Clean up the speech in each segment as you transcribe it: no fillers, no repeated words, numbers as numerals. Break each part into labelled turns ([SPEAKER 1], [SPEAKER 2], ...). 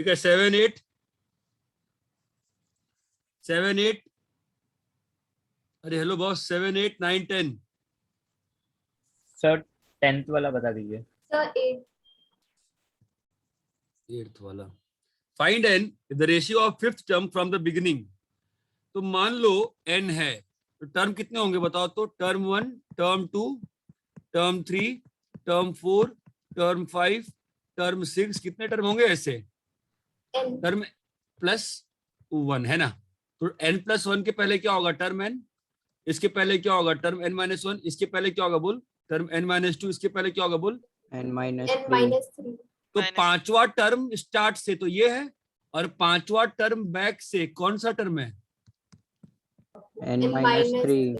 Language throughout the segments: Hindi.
[SPEAKER 1] ठीक है, 7 8 7 8, अरे हेलो बॉस, 7 8 9 10।
[SPEAKER 2] सर 10th वाला बता दीजिए।
[SPEAKER 3] सर 8।
[SPEAKER 1] 8th वाला। Find n the ratio of fifth term from the beginning. तो मान लो n है, तो टर्म कितने होंगे बताओ तो? Term 1, term 2, term 3, term 4, term 5, term 6, कितने टर्म होंगे ऐसे?
[SPEAKER 3] n।
[SPEAKER 1] टर्म प्लस 1 है ना, तो n+1 के पहले क्या होगा? Term n। इसके पहले क्या होगा? Term n-1। इसके पहले क्या होगा बोल? Term n-2। इसके पहले क्या होगा बोल?
[SPEAKER 3] n-3।
[SPEAKER 1] तो पांचवा टर्म स्टार्ट से तो ये है, और पांचवा टर्म बैक से कौन सा टर्म है?
[SPEAKER 3] n-3।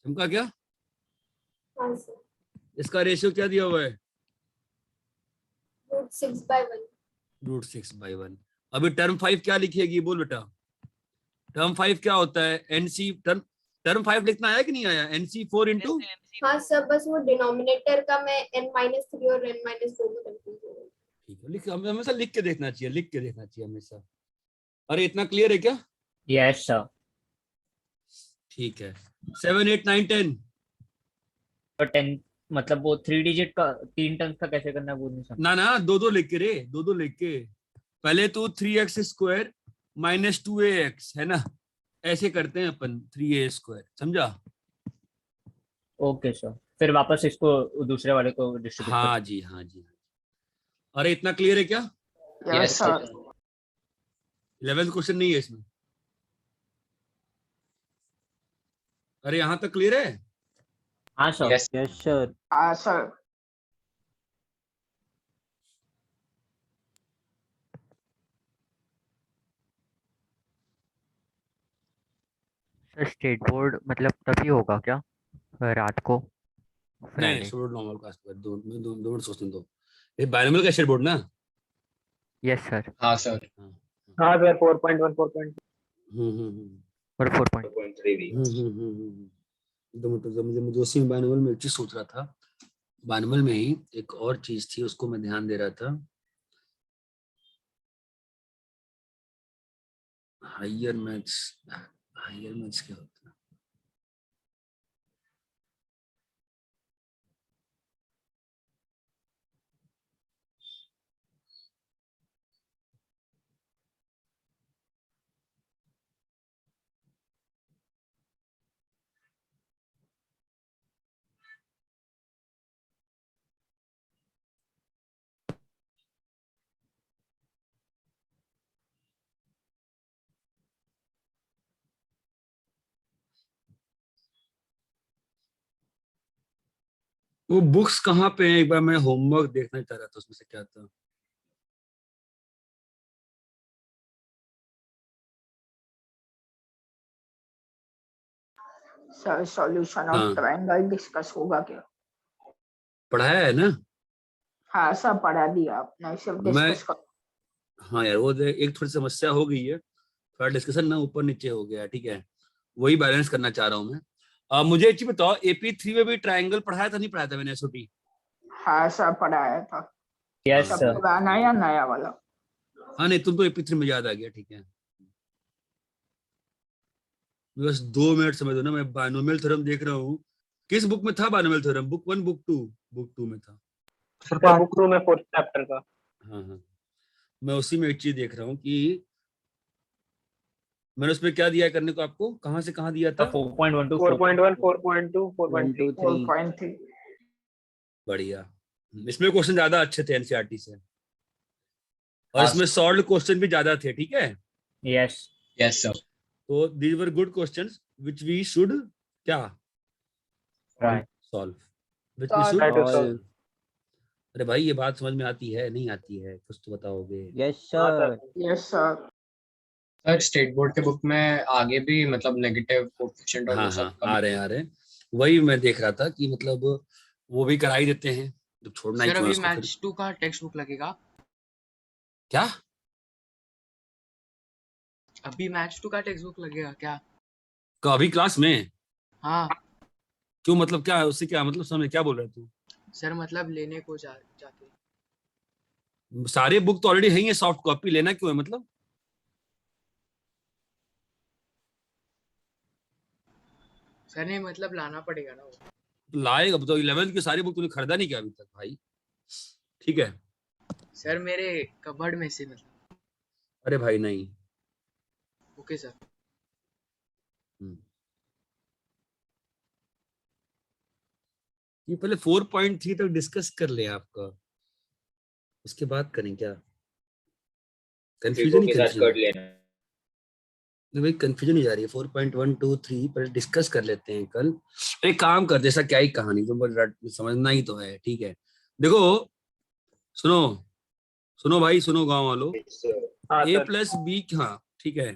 [SPEAKER 1] समझा क्या?
[SPEAKER 3] हाँ सर।
[SPEAKER 1] इसका रेशियो क्या दिया हुआ है?
[SPEAKER 3] √6/1।
[SPEAKER 1] √6/1। अभी टर्म 5 क्या लिखेगी बोल बेटा? टर्म 5 क्या होता है? एनसी टर्म 5 लिखना आया कि नहीं आया? NC4 into.
[SPEAKER 3] हाँ सर, बस वो डिनोमिनेटर का मैं n-3 और n-4 में कंफ्यूज हो गई।
[SPEAKER 1] ठीक है, लिख, हमेशा लिख के देखना चाहिए, लिख के देखना चाहिए हमेशा। अरे इतना क्लियर है क्या?
[SPEAKER 2] Yes sir.
[SPEAKER 1] ठीक है, 7 8 9 10।
[SPEAKER 2] तो 10 मतलब वो 3 डिजिट का 3 टर्म्स का कैसे करना है वो नहीं समझ।
[SPEAKER 1] ना ना, दो लिख के रे, दो लिख के। पहले तो 3x² - 2ax है ना, ऐसे करते हैं अपन, 3a², समझा?
[SPEAKER 2] ओके सर, फिर वापस इसको दूसरे वाले को डिस्ट्रीब्यूट कर।
[SPEAKER 1] हाँ जी, हाँ जी। अरे इतना क्लियर है क्या?
[SPEAKER 2] Yes sir.
[SPEAKER 1] 11th क्वेश्चन नहीं है इसमें? अरे यहाँ तक क्लियर है?
[SPEAKER 2] हाँ सर।
[SPEAKER 4] Yes sir.
[SPEAKER 5] हाँ सर।
[SPEAKER 4] सर स्टेट बोर्ड मतलब तभी होगा क्या रात को?
[SPEAKER 1] नहीं,
[SPEAKER 4] फ्राइडे।
[SPEAKER 1] स्टूडेंट नॉर्मल क्लास पर दो मिनट सोचने दो। ये बायनोमियल का शेयर बोर्ड ना?
[SPEAKER 4] Yes sir.
[SPEAKER 6] हाँ सर।
[SPEAKER 1] हाँ
[SPEAKER 5] हाँ सर 4.1 4.2
[SPEAKER 4] और 4.3
[SPEAKER 6] भी।
[SPEAKER 1] 2 मिनट, मुझे उसी में बायनोमियल में एक चीज सोच रहा था। बायनोमियल में ही एक और चीज थी, उसको मैं ध्यान दे रहा था। हायर मैथ्स क्या होता है? वो बुक्स कहाँ पे है? एक बार मैं होमवर्क देखना चाह रहा था, उसमें से क्या था?
[SPEAKER 5] सर सॉल्यूशन
[SPEAKER 1] हाँ।
[SPEAKER 5] ऑफ ट्रायंगल डिस्कस होगा क्या?
[SPEAKER 1] पढ़ाया है ना?
[SPEAKER 5] हाँ सर, पढ़ा दिया आपने, सिर्फ
[SPEAKER 1] मैं
[SPEAKER 5] डिस्कस कर।
[SPEAKER 1] हाँ यार, वो एक थोड़ी समस्या हो गई है, थोड़ा डिस्कशन ना ऊपर नीचे हो गया, ठीक है, वही बैलेंस करना चाह रहा हूँ मैं। मुझे एक चीज बताओ, AP3 में भी ट्रायंगल पढ़ाया था नहीं पढ़ाया था मैंने? SOT?
[SPEAKER 5] हाँ सर, पढ़ाया था।
[SPEAKER 2] यस
[SPEAKER 5] सब
[SPEAKER 2] सर।
[SPEAKER 5] पुराना या नया वाला?
[SPEAKER 1] हाँ नहीं, तुम तो AP3 में याद आ गया, ठीक है। बस 2 मिनट समझ दो ना, मैं बायनोमियल थ्योरम देख रहा हूँ। किस बुक में था binomial theorem? Book 1, book 2? Book 2 में था।
[SPEAKER 5] सर बुक 2 में 4th चैप्टर का।
[SPEAKER 1] हाँ हाँ, मैं उसी में एक चीज देख रहा हूँ कि मैंने उसमें क्या दिया है करने को आपको, कहाँ से कहाँ दिया था?
[SPEAKER 2] 4.1 to
[SPEAKER 5] 4.1 4.2 4.3 4.3।
[SPEAKER 1] बढ़िया, इसमें क्वेश्चन ज्यादा अच्छे थे NCERT से, और
[SPEAKER 6] हाँ
[SPEAKER 1] इसमें सॉल्व क्वेश्चन भी ज्यादा थे, ठीक है।
[SPEAKER 2] यस।
[SPEAKER 6] Yes sir.
[SPEAKER 1] तो these were good questions which we should क्या
[SPEAKER 2] right.
[SPEAKER 1] Solve, which we should
[SPEAKER 5] Try to
[SPEAKER 1] solve. अरे भाई ये बात समझ में आती है नहीं आती है, कुछ तो बताओगे?
[SPEAKER 4] Yes sir.
[SPEAKER 5] Yes sir.
[SPEAKER 6] Sir state board के बुक में आगे भी मतलब नेगेटिव कोएफिशिएंट और
[SPEAKER 1] हाँ
[SPEAKER 6] वो सब
[SPEAKER 1] हाँ, आ रहे हैं, वही मैं देख रहा था कि मतलब वो भी करा ही देते हैं, तो छोड़ना ही
[SPEAKER 7] सर
[SPEAKER 1] क्यों है
[SPEAKER 7] अभी
[SPEAKER 1] उसको फिर?
[SPEAKER 7] मैथ्स 2 का टेक्स्ट बुक लगेगा।
[SPEAKER 1] क्या?
[SPEAKER 7] अभी मैथ्स 2 का टेक्स्ट बुक लगेगा क्या?
[SPEAKER 1] अभी क्लास में?
[SPEAKER 7] हाँ
[SPEAKER 1] क्यों, मतलब क्या है उससे, क्या मतलब समझ क्या बोल रहे तू?
[SPEAKER 7] सर, मतलब लेने को जाते।
[SPEAKER 1] सारे बुक तो ऑलरेडी है ही है, सॉफ्ट कॉपी लेना क्यों है मतलब?
[SPEAKER 7] सर नहीं मतलब लाना पड़ेगा ना वो।
[SPEAKER 1] लाएगा तो 11th की सारी बुक तूने खरीदा नहीं क्या अभी तक भाई? ठीक है।
[SPEAKER 7] सर मेरे कबर्ड में से मतलब।
[SPEAKER 1] अरे भाई नहीं।
[SPEAKER 7] Okay sir.
[SPEAKER 1] ये पहले 4.3 तक डिस्कस कर ले आपका, उसके बाद करें क्या? कंफ्यूजन ही कंफ्यूजन भाई, कंफ्यूजन ही जा रही है। 4.1 2 3 पर डिस्कस कर लेते हैं कल। एक काम कर, जैसा क्या ही कहानी तो समझना ही तो है, ठीक है। देखो सुनो सुनो भाई, सुनो गांव वालों,
[SPEAKER 5] हाँ
[SPEAKER 1] a
[SPEAKER 5] सर।
[SPEAKER 1] प्लस बी, हाँ ठीक है,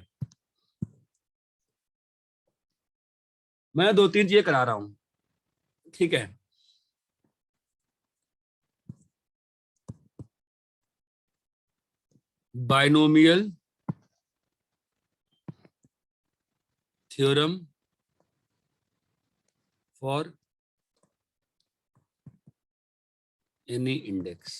[SPEAKER 1] मैं 2-3 चीजें करा रहा हूं, ठीक है। Binomial theorem for any index.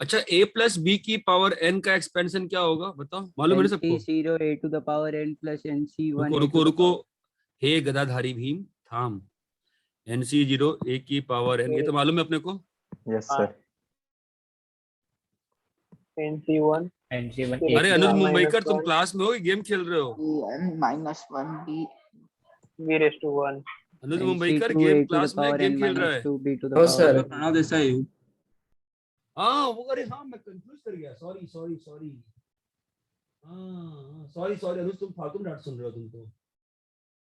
[SPEAKER 1] अच्छा, a प्लस बी की पावर n का एक्सपेंशन क्या होगा बताओ, मालूम है सबको?
[SPEAKER 8] NC0 a to the power n plus NC1
[SPEAKER 1] रुको
[SPEAKER 8] a
[SPEAKER 1] रुको
[SPEAKER 8] to the
[SPEAKER 1] रुको,
[SPEAKER 8] power.
[SPEAKER 1] हे गदाधारी भीम थाम। NC0 a की पावर n, ये तो मालूम है अपने को।
[SPEAKER 9] Yes sir.
[SPEAKER 5] NC1
[SPEAKER 2] NC1
[SPEAKER 1] अरे
[SPEAKER 2] a
[SPEAKER 1] अनुज
[SPEAKER 5] minus
[SPEAKER 1] मुंबईकर, तुम
[SPEAKER 5] one.
[SPEAKER 1] क्लास में हो कि गेम खेल रहे हो?
[SPEAKER 5] n minus 1 b raised to 1.
[SPEAKER 1] Anuj Mumbaikar
[SPEAKER 8] NC2
[SPEAKER 1] game
[SPEAKER 8] a to the
[SPEAKER 1] class में
[SPEAKER 8] power
[SPEAKER 1] गेम
[SPEAKER 8] n
[SPEAKER 1] खेल रहा
[SPEAKER 8] minus
[SPEAKER 1] है।
[SPEAKER 8] 2 b to the
[SPEAKER 9] हाँ
[SPEAKER 8] power
[SPEAKER 9] sir.
[SPEAKER 8] n.
[SPEAKER 9] Pranav Desai हूँ।
[SPEAKER 1] हाँ वो, अरे हाँ मैं कंफ्यूज कर गया, सॉरी सॉरी सॉरी, हाँ सॉरी सॉरी अनुज, तुम फालतू में डांट सुन रहे हो तुम तो।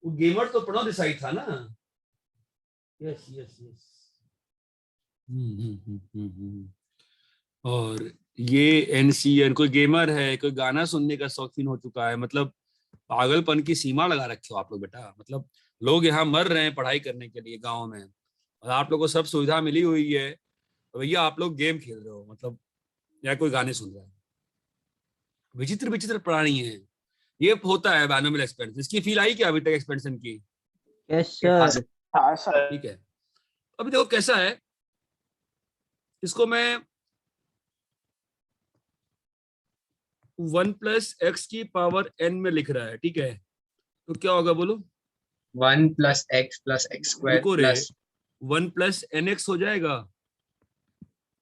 [SPEAKER 1] वो गेमर तो प्रणव देसाई था ना। Yes yes yes. और ये एनसीएन, कोई गेमर है, कोई गाना सुनने का शौकीन हो चुका है, मतलब पागलपन की सीमा लगा रखे हो आप लोग बेटा। मतलब लोग यहाँ मर रहे हैं पढ़ाई करने के लिए गांव में, और आप लोग को सब सुविधा मिली हुई है, तो भैया आप लोग गेम खेल रहे हो मतलब, या कोई गाने सुन रहा है। विचित्र विचित्र प्राणी है। ये होता है बाइनोमियल एक्सपेंशन। इसकी फील आई क्या अभी तक एक्सपेंशन की?
[SPEAKER 8] Yes sir.
[SPEAKER 5] हाँ सर।
[SPEAKER 1] ठीक है, अभी देखो कैसा है, इसको मैं 1 प्लस एक्स की पावर n में लिख रहा है, ठीक है, तो क्या होगा बोलो?
[SPEAKER 6] 1 plus x square
[SPEAKER 1] रुको रे,
[SPEAKER 6] plus
[SPEAKER 1] 1 प्लस एन एक्स हो जाएगा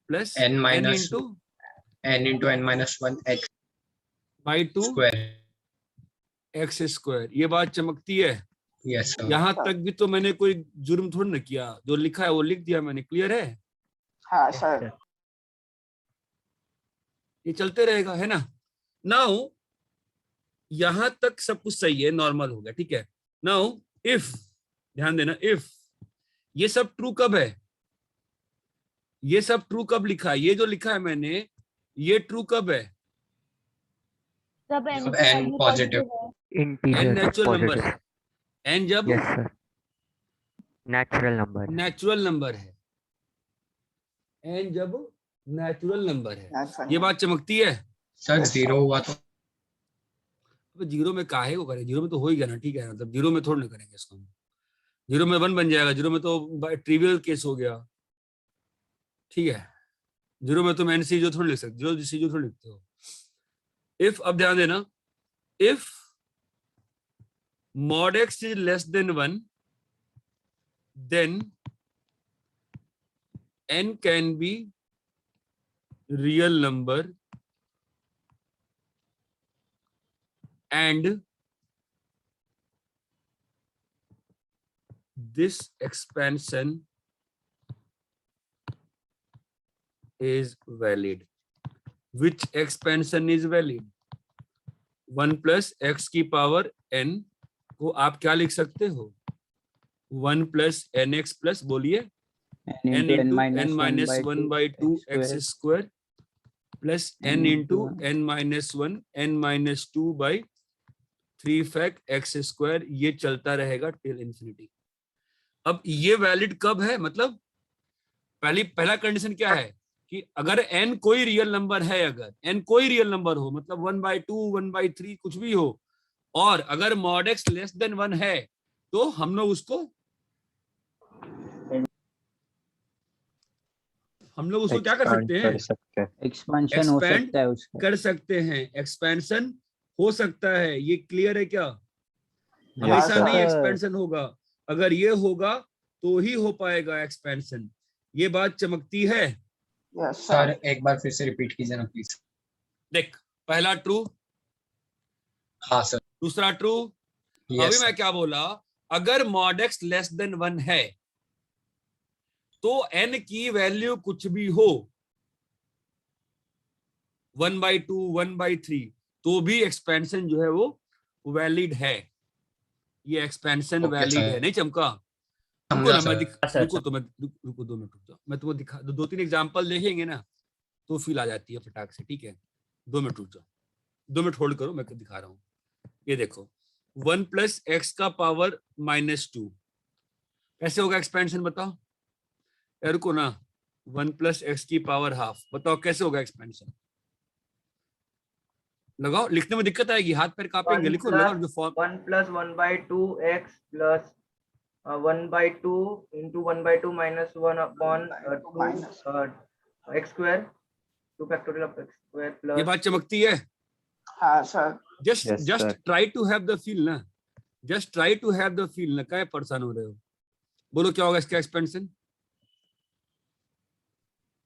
[SPEAKER 1] plus
[SPEAKER 6] n
[SPEAKER 1] n
[SPEAKER 6] minus
[SPEAKER 1] into
[SPEAKER 6] n into n minus 1 x
[SPEAKER 1] by 2
[SPEAKER 6] square.
[SPEAKER 1] X square. ये बात चमकती है।
[SPEAKER 6] Yes sir.
[SPEAKER 1] यहाँ तक भी तो मैंने कोई जुर्म थोड़ी ना किया, जो लिखा है वो लिख दिया मैंने, क्लियर है?
[SPEAKER 5] हाँ सर।
[SPEAKER 1] ये चलते रहेगा, है ना? नाउ यहां तक सब कुछ सही है, नॉर्मल हो गया, ठीक है। नाउ इफ, ध्यान देना, इफ ये सब ट्रू कब है, ये सब ट्रू कब लिखा है, ये जो लिखा है मैंने, ये ट्रू कब है?
[SPEAKER 3] जब
[SPEAKER 6] जब n positive.
[SPEAKER 1] n
[SPEAKER 4] integer
[SPEAKER 1] natural number
[SPEAKER 4] positive.
[SPEAKER 1] है, n जब
[SPEAKER 4] yes sir, natural number.
[SPEAKER 1] Natural number है, n जब नेचुरल नंबर है।
[SPEAKER 5] That's fine.
[SPEAKER 1] ये बात चमकती है।
[SPEAKER 6] Sir 0 हुआ तो
[SPEAKER 1] तो जीरो में काहे को करें, जीरो में तो हो ही गया ना, ठीक है, मतलब जीरो में थोड़ी ना करेंगे इसको हम। जीरो में 1 बन जाएगा, जीरो में तो ट्रिवियल केस हो गया, ठीक है। जीरो में तुम एनसी जो थोड़ी लिख सकते, जीरो सी जो थोड़ी लिखते हो। इफ, अब ध्यान देना, if mod x is less than 1, then n can be real number and this expansion is valid. Which expansion is valid? 1 plus x की पावर n को आप क्या लिख सकते हो? 1 प्लस एन एक्स प्लस, बोलिए,
[SPEAKER 8] n
[SPEAKER 1] n
[SPEAKER 8] into n
[SPEAKER 1] into
[SPEAKER 8] minus
[SPEAKER 1] n
[SPEAKER 8] 1
[SPEAKER 1] minus
[SPEAKER 8] by
[SPEAKER 1] 1 by 2 x square plus n into n minus 1 n minus 2 by 3 fact x square. ये चलता रहेगा टिल इंफिनिटी। अब ये वैलिड कब है, मतलब पहला कंडीशन क्या है कि अगर n कोई रियल नंबर है, अगर n कोई रियल नंबर हो, मतलब 1/2 1/3 कुछ भी हो, और अगर mod x लेस देन 1 है, तो हम लोग उसको हम लोग उसको क्या कर
[SPEAKER 8] Expand
[SPEAKER 1] सकते हैं?
[SPEAKER 8] कर सकते हैं, expansion हो
[SPEAKER 1] Expand
[SPEAKER 8] सकता है उसका।
[SPEAKER 1] कर सकते हैं, एक्सपेंशन हो सकता है। ये क्लियर है क्या?
[SPEAKER 8] Yes,
[SPEAKER 1] हमेशा नहीं
[SPEAKER 8] sir.
[SPEAKER 1] एक्सपेंशन होगा, अगर ये होगा तो ही हो पाएगा एक्सपेंशन। ये बात चमकती है।
[SPEAKER 6] सर एक बार फिर से रिपीट कीजिए ना प्लीज।
[SPEAKER 1] देख, पहला ट्रू,
[SPEAKER 6] हाँ सर।
[SPEAKER 1] दूसरा ट्रू। अभी
[SPEAKER 6] यस
[SPEAKER 1] मैं क्या बोला? अगर मॉड एक्स लेस देन 1 है तो n की वैल्यू कुछ भी हो, 1/2, 1/3, तो भी एक्सपेंशन जो है वो वैलिड है। ये एक्सपेंशन
[SPEAKER 6] ओके
[SPEAKER 1] वैलिड है।
[SPEAKER 6] सर,
[SPEAKER 1] नहीं चमका? रुको
[SPEAKER 6] समझा
[SPEAKER 1] ना, मैं
[SPEAKER 6] सर।
[SPEAKER 2] अच्छा
[SPEAKER 1] रुको
[SPEAKER 2] अच्छा
[SPEAKER 1] तो मैं रुको 2 मिनट रुक जाओ, मैं तुम्हें दिखा दो, 2-3 एग्जांपल देखेंगे ना तो फील आ जाती है फटाक से। ठीक है, 2 मिनट रुक जाओ, 2 मिनट होल्ड करो, मैं दिखा रहा हूँ। ये देखो, 1 + x का पावर -2 कैसे होगा एक्सपेंशन? बताओ यार, रुको ना। 1 + x की पावर हाफ, बताओ कैसे होगा एक्सपेंशन? लगाओ, लिखने में दिक्कत आएगी, हाथ पैर कांपेंगे। लिखो, लगाओ जो form.
[SPEAKER 9] 1 + 1/2 x plus 1/2 into 1/2 minus 1 upon 2 x square 2 factorial of x square
[SPEAKER 1] ये
[SPEAKER 9] plus
[SPEAKER 1] बात चमकती है?
[SPEAKER 5] हाँ sir.
[SPEAKER 1] Just
[SPEAKER 8] Yes,
[SPEAKER 1] just
[SPEAKER 8] sir.
[SPEAKER 1] Try to have the feel ना, just try to have the feel ना। क्या परेशान हो रहे हो? बोलो क्या होगा इसका एक्सपेंशन?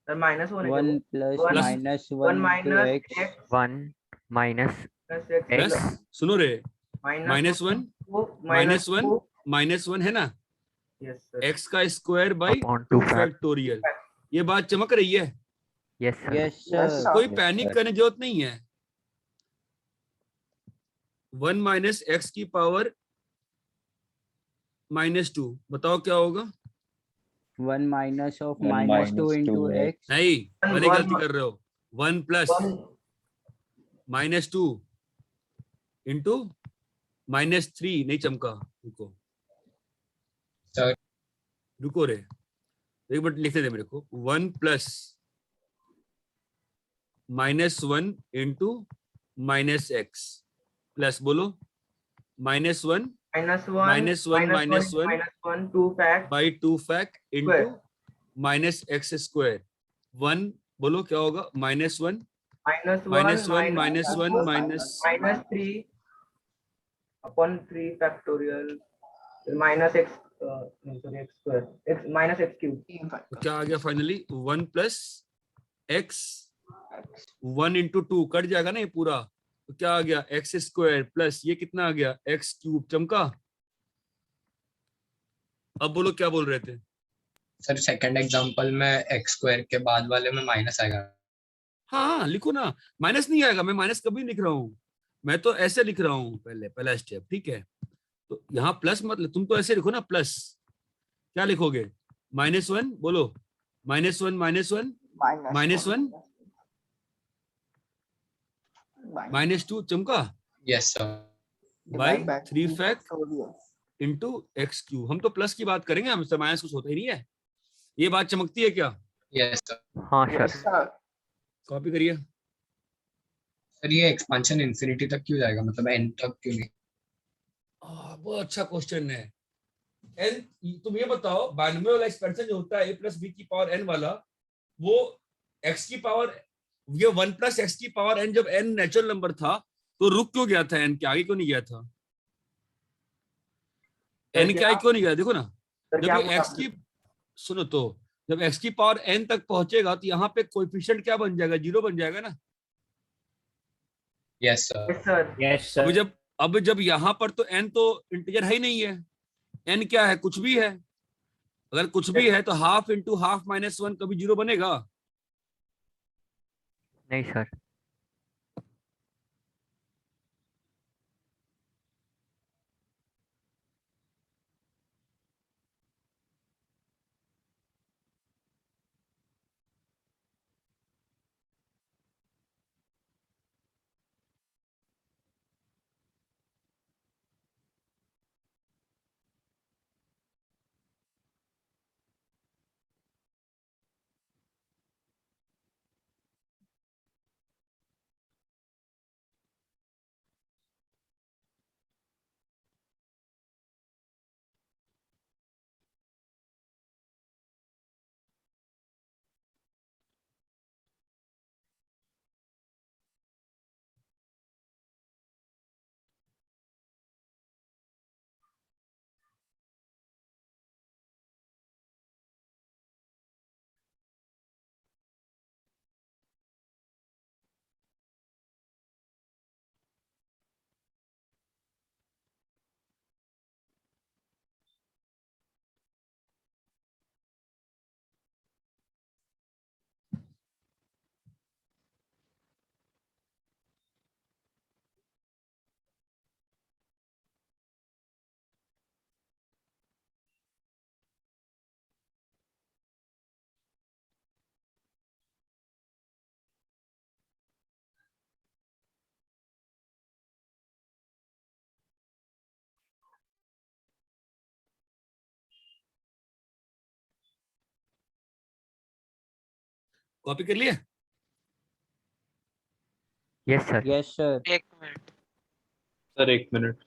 [SPEAKER 9] सर -1 है क्या
[SPEAKER 8] 1
[SPEAKER 9] वो?
[SPEAKER 8] plus
[SPEAKER 9] One-
[SPEAKER 8] minus
[SPEAKER 9] 1
[SPEAKER 8] 1 into
[SPEAKER 9] minus
[SPEAKER 8] x.
[SPEAKER 9] x
[SPEAKER 4] 1 minus
[SPEAKER 9] plus x
[SPEAKER 1] plus,
[SPEAKER 9] plus
[SPEAKER 1] सुनो रे,
[SPEAKER 9] minus
[SPEAKER 1] -1
[SPEAKER 9] minus
[SPEAKER 1] -1 है ना,
[SPEAKER 9] yes sir
[SPEAKER 1] x का square by
[SPEAKER 4] upon
[SPEAKER 1] 2
[SPEAKER 4] 2 fact.
[SPEAKER 1] Factorial. ये बात चमक रही है?
[SPEAKER 4] Yes, sir.
[SPEAKER 8] Yes,
[SPEAKER 5] Yes,
[SPEAKER 8] sir.
[SPEAKER 5] sir.
[SPEAKER 1] कोई
[SPEAKER 8] Yes,
[SPEAKER 1] पैनिक
[SPEAKER 8] sir.
[SPEAKER 1] करने की जरूरत नहीं है। 1 - x की पावर -2, बताओ क्या होगा?
[SPEAKER 8] 1 minus of
[SPEAKER 10] 1
[SPEAKER 8] minus 2
[SPEAKER 10] minus
[SPEAKER 8] into
[SPEAKER 10] 2x.
[SPEAKER 8] x.
[SPEAKER 1] नहीं, बड़ी
[SPEAKER 9] One-
[SPEAKER 1] गलती कर रहे हो। 1 + -2 इंटू -3। नहीं चमका, रुको
[SPEAKER 6] सर
[SPEAKER 1] रुको रे, एक मिनट लिखने दे मेरे को। 1 + -1 इंटू -x प्लस, बोलो -1
[SPEAKER 9] minus 1 -1 2 fact
[SPEAKER 1] by 2 fact into -x square 1। बोलो क्या होगा? -1 -1
[SPEAKER 9] minus 3 upon 3 factorial minus x no, sorry x square x minus x cube
[SPEAKER 1] तो क्या आ गया फाइनली? 1 + x 1 × 2 कट जाएगा ना ये पूरा, तो क्या आ गया? x² प्लस ये कितना आ गया? x³ चमका? अब बोलो क्या बोल रहे थे?
[SPEAKER 6] सर सेकंड एग्जांपल में x स्क्वायर के बाद वाले में माइनस आएगा।
[SPEAKER 1] हाँ हाँ लिखो ना, माइनस नहीं आएगा। मैं माइनस कभी नहीं लिख रहा हूँ, मैं तो ऐसे लिख रहा हूँ। पहला स्टेप, ठीक है। तो यहाँ प्लस मतलब, तुम तो ऐसे लिखो ना प्लस। क्या लिखोगे? -1, बोलो -1 -1 -2 चमका
[SPEAKER 6] yes sir.
[SPEAKER 1] By 3 fact into x³ हम तो प्लस की बात करेंगे, हमसे माइनस कुछ होता ही नहीं है। ये बात चमकती है क्या?
[SPEAKER 6] Yes sir.
[SPEAKER 4] हाँ
[SPEAKER 5] Yes,
[SPEAKER 4] सर।
[SPEAKER 5] sir.
[SPEAKER 1] कॉपी करिए।
[SPEAKER 6] सर ये एक्सपेंशन इंफिनिटी तक क्यों जाएगा, मतलब n तक क्यों नहीं?
[SPEAKER 1] बहुत अच्छा क्वेश्चन है। n, तुम ये बताओ, 92 वाला एक्सपेंशन जो होता है a + b की पावर n वाला, वो x की पावर, ये 1 + x की पावर n, जब n नेचुरल नंबर था तो रुक क्यों गया था? n के आगे क्यों नहीं गया था? n के आगे क्यों नहीं गया? देखो ना,
[SPEAKER 9] सर
[SPEAKER 1] जब
[SPEAKER 9] क्या
[SPEAKER 1] ये x की, सुनो तो, जब x की पावर n तक पहुंचेगा तो यहाँ पे कोएफिशिएंट क्या बन जाएगा? 0 बन जाएगा ना।
[SPEAKER 6] Yes sir.
[SPEAKER 9] yes sir
[SPEAKER 2] yes
[SPEAKER 1] अब
[SPEAKER 2] sir
[SPEAKER 1] जब यहाँ पर तो n तो इंटीजर है ही नहीं है, n क्या है? कुछ भी है। अगर कुछ भी है तो ½ × ½ - 1 कभी 0 बनेगा?
[SPEAKER 4] नहीं सर।
[SPEAKER 1] कॉपी कर लिया?
[SPEAKER 4] Yes sir.
[SPEAKER 8] Yes sir.
[SPEAKER 5] एक मिनट
[SPEAKER 10] सर 1 मिनट।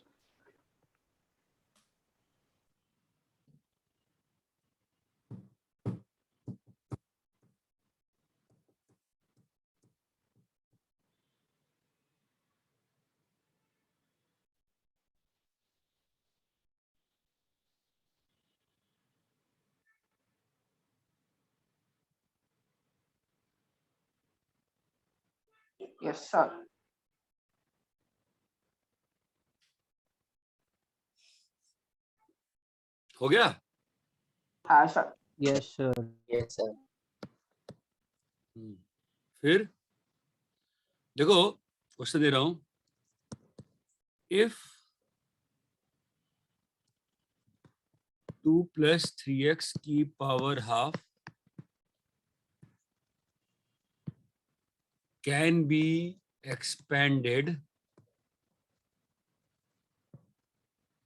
[SPEAKER 5] Yes sir.
[SPEAKER 1] हो गया?
[SPEAKER 5] हाँ sir.
[SPEAKER 8] Yes sir.
[SPEAKER 5] Yes sir.
[SPEAKER 1] फिर देखो क्वेश्चन दे रहा हूं, इफ 2 + 3x की power half can be expanded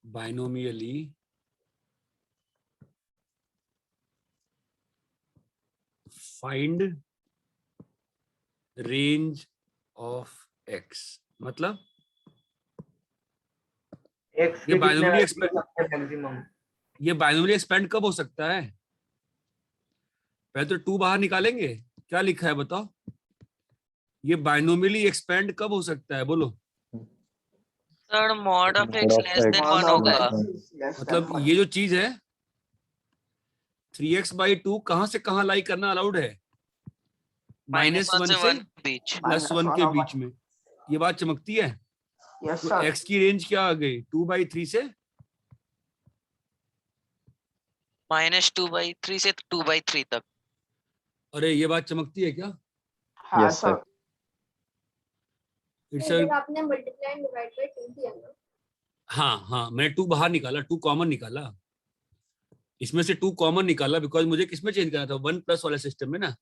[SPEAKER 1] binomially find range of x। मतलब
[SPEAKER 9] x
[SPEAKER 1] ये
[SPEAKER 9] के कितने
[SPEAKER 1] binomially
[SPEAKER 9] मैक्सिमम?
[SPEAKER 1] ये बाइनोमियली एक्सपेंड कब हो सकता है? पहले तो 2 बाहर निकालेंगे, क्या लिखा है बताओ? ये बाइनोमियली एक्सपेंड कब हो सकता है बोलो?
[SPEAKER 5] Sir mod of x less than 1 होगा।
[SPEAKER 1] मतलब ये जो चीज है 3x/2 कहां से कहां लाई करना अलाउड है? -1 से
[SPEAKER 5] 1 बीच।
[SPEAKER 1] +1 के बीच में। ये बात चमकती है?
[SPEAKER 5] यस
[SPEAKER 1] तो x की रेंज क्या आ गई? 2/3 से
[SPEAKER 5] -2/3 से 2/3 तक।
[SPEAKER 1] अरे ये बात चमकती है क्या?
[SPEAKER 5] हाँ सर।
[SPEAKER 1] इट्स
[SPEAKER 3] फिर आपने मल्टीप्लाई एंड डिवाइड बाय 2 किया ना?
[SPEAKER 1] हाँ मैंने 2 बाहर निकाला, 2 कॉमन निकाला, इसमें से 2 कॉमन निकाला बिकॉज मुझे किसमें चेंज करना था? 1+ वाले सिस्टम में ना।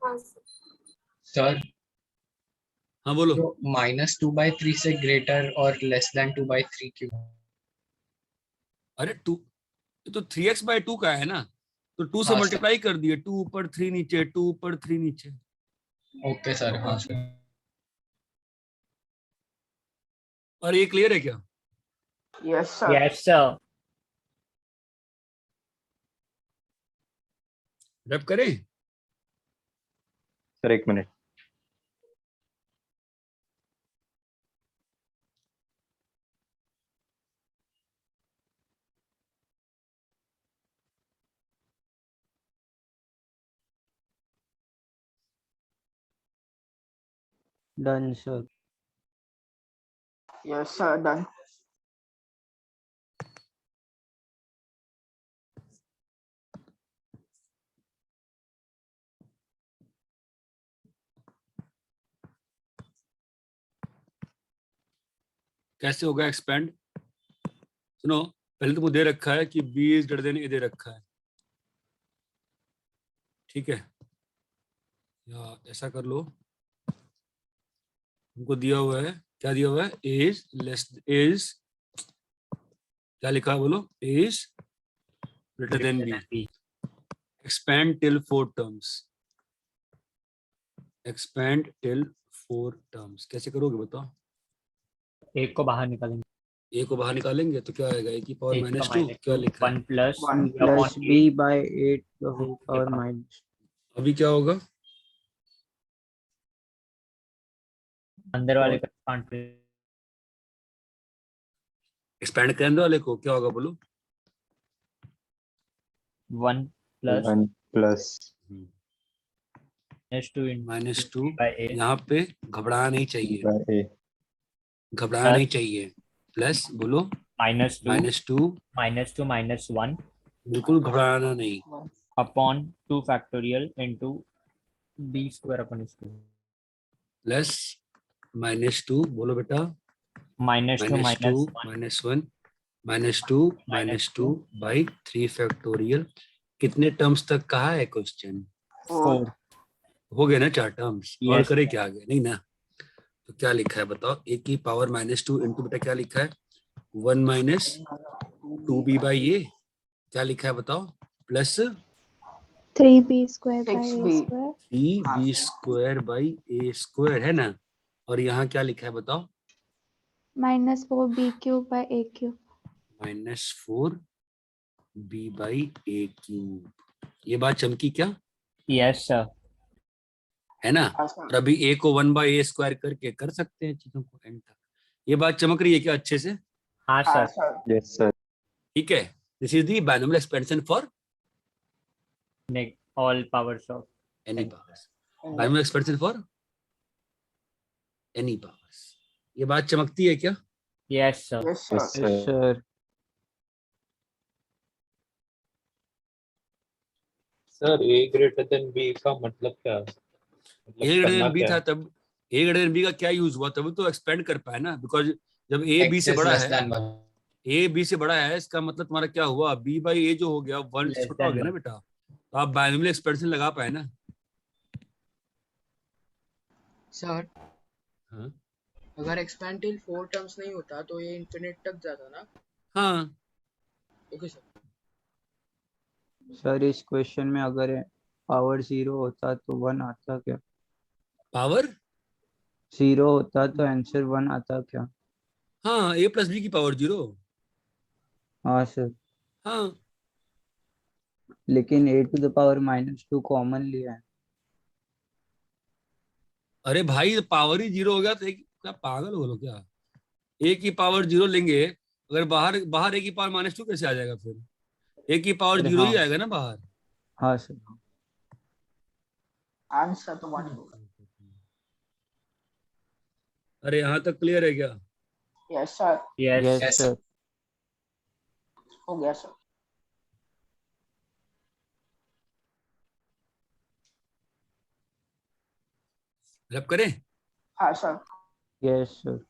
[SPEAKER 3] हाँ
[SPEAKER 6] सर
[SPEAKER 1] हाँ बोलो।
[SPEAKER 6] जो -2/3 से ग्रेटर और लेस देन 2/3 क्यों?
[SPEAKER 1] अरे 2 तो 3x/2 का है ना, तो 2 से
[SPEAKER 6] हाँ,
[SPEAKER 1] मल्टीप्लाई कर दिए, 2 ऊपर 3 नीचे, 2 ऊपर 3 नीचे।
[SPEAKER 6] Okay sir. हाँ सर।
[SPEAKER 1] और ये क्लियर है क्या?
[SPEAKER 5] Yes sir.
[SPEAKER 2] Yes sir.
[SPEAKER 1] रब करें?
[SPEAKER 10] Sir 1 minute.
[SPEAKER 8] Done sir.
[SPEAKER 5] Yes sir done.
[SPEAKER 1] कैसे होगा एक्सपेंड? सुनो, पहले तो मुझे दे रखा है कि b is greater than a दे रखा है, ठीक है? या ऐसा कर लो, हमको दिया हुआ है, क्या दिया हुआ है? इज क्या लिखा है बोलो? Is greater than b। Expand till 4 terms. Expand till 4 terms कैसे करोगे बताओ?
[SPEAKER 2] एक को बाहर निकालेंगे।
[SPEAKER 1] a को बाहर निकालेंगे तो क्या आएगा? a की पावर
[SPEAKER 2] एक का
[SPEAKER 1] -2 क्या लिखा है?
[SPEAKER 2] 1 प्लस
[SPEAKER 5] 1
[SPEAKER 8] प्लस b/8 और माइनस।
[SPEAKER 1] अभी क्या होगा?
[SPEAKER 2] अंदर वाले का कांट पे
[SPEAKER 1] एक्सपेंड करने वाले को क्या होगा बोलो?
[SPEAKER 2] 1 प्लस
[SPEAKER 10] 1 प्लस
[SPEAKER 2] -2
[SPEAKER 1] -2 यहाँ पे घबराना नहीं चाहिए,
[SPEAKER 10] a
[SPEAKER 1] घबराना नहीं चाहिए। प्लस बोलो
[SPEAKER 2] -2
[SPEAKER 1] -2
[SPEAKER 2] -1
[SPEAKER 1] बिल्कुल घबराना नहीं।
[SPEAKER 2] Upon 2 factorial into b square upon square.
[SPEAKER 1] Plus -2 बोलो बेटा,
[SPEAKER 2] -2
[SPEAKER 1] -2 बाई 3 फैक्टोरियल। कितने टर्म्स तक कहा है क्वेश्चन?
[SPEAKER 2] 4।
[SPEAKER 1] हो गए ना 4 टर्म्स? और
[SPEAKER 2] Yes.
[SPEAKER 1] करे क्या आगे? नहीं ना। तो क्या लिखा है बताओ? a की पावर -2 इंटू बेटा क्या लिखा है? 1 - 2b/a। क्या लिखा है बताओ? Plus
[SPEAKER 3] 3b² by a²
[SPEAKER 1] 3b square by a square है ना, और यहाँ क्या लिखा है बताओ,
[SPEAKER 3] -4b³/a³।
[SPEAKER 1] -4b/a³। ये बात चमकी क्या,
[SPEAKER 2] यस सर।
[SPEAKER 1] है ना। और अभी a को 1/a² करके कर सकते हैं चीजों को एंड तक। ये बात चमक रही है क्या अच्छे से?
[SPEAKER 2] हाँ सर।
[SPEAKER 10] Yes, sir.
[SPEAKER 1] ठीक है, this is the binomial expansion for
[SPEAKER 2] all powers of
[SPEAKER 1] any powers, binomial expansion for any powers. ये बात चमकती है क्या?
[SPEAKER 2] Yes sir.
[SPEAKER 10] Yes,
[SPEAKER 8] Yes,
[SPEAKER 10] sir.
[SPEAKER 8] sir.
[SPEAKER 10] Sir, A greater than B का मतलब क्या है? मतलब
[SPEAKER 1] ए
[SPEAKER 10] करना
[SPEAKER 1] ग्रेटर बी
[SPEAKER 10] क्या
[SPEAKER 1] था
[SPEAKER 10] है?
[SPEAKER 1] तब, ए ग्रेटर बी का क्या यूज हुआ, तब तो एक्सपेंड कर पाए ना, बिकॉज जब ए बी
[SPEAKER 6] X
[SPEAKER 1] से
[SPEAKER 6] is
[SPEAKER 1] बड़ा
[SPEAKER 6] less
[SPEAKER 1] है,
[SPEAKER 6] than 1.
[SPEAKER 1] ए बी से बड़ा है, इसका मतलब तुम्हारा क्या हुआ, बी बाई ए जो हो गया 1 से
[SPEAKER 2] Less
[SPEAKER 1] छोटा हो
[SPEAKER 2] than
[SPEAKER 1] गया ना
[SPEAKER 2] one.
[SPEAKER 1] बेटा, तो आप बाइनोमियल एक्सपेंशन लगा पाए ना।
[SPEAKER 7] सर
[SPEAKER 1] हाँ
[SPEAKER 7] अगर एक्सपैंड टिल 4 टर्म्स नहीं होता तो ये इन्फिनिट तक जाता ना।
[SPEAKER 1] हाँ,
[SPEAKER 7] ओके सर।
[SPEAKER 8] सर इस क्वेश्चन में अगर पावर 0 होता तो 1 आता क्या?
[SPEAKER 1] पावर
[SPEAKER 8] 0 होता तो आंसर 1 आता क्या?
[SPEAKER 1] हाँ, ए प्लस बी की पावर 0।
[SPEAKER 8] हाँ सर,
[SPEAKER 1] हाँ,
[SPEAKER 8] लेकिन a⁻² कॉमन लिया है।
[SPEAKER 1] अरे भाई पावर ही 0 हो गया तो क्या पागल हो लो क्या, ए की पावर 0 लेंगे, अगर बाहर बाहर ए की पावर -2 कैसे आ जाएगा फिर, ए की पावर
[SPEAKER 8] अरे
[SPEAKER 1] 0
[SPEAKER 8] हाँ,
[SPEAKER 1] ही आएगा ना बाहर।
[SPEAKER 8] हाँ सर।
[SPEAKER 5] आंसर तो 1 होगा।
[SPEAKER 1] अरे यहाँ तक क्लियर है क्या?
[SPEAKER 5] Yes sir,
[SPEAKER 2] yes.
[SPEAKER 8] Yes
[SPEAKER 6] Yes,
[SPEAKER 8] sir.
[SPEAKER 5] हो गया सर।
[SPEAKER 1] रब करें?
[SPEAKER 5] हाँ सर।
[SPEAKER 8] Yes sir.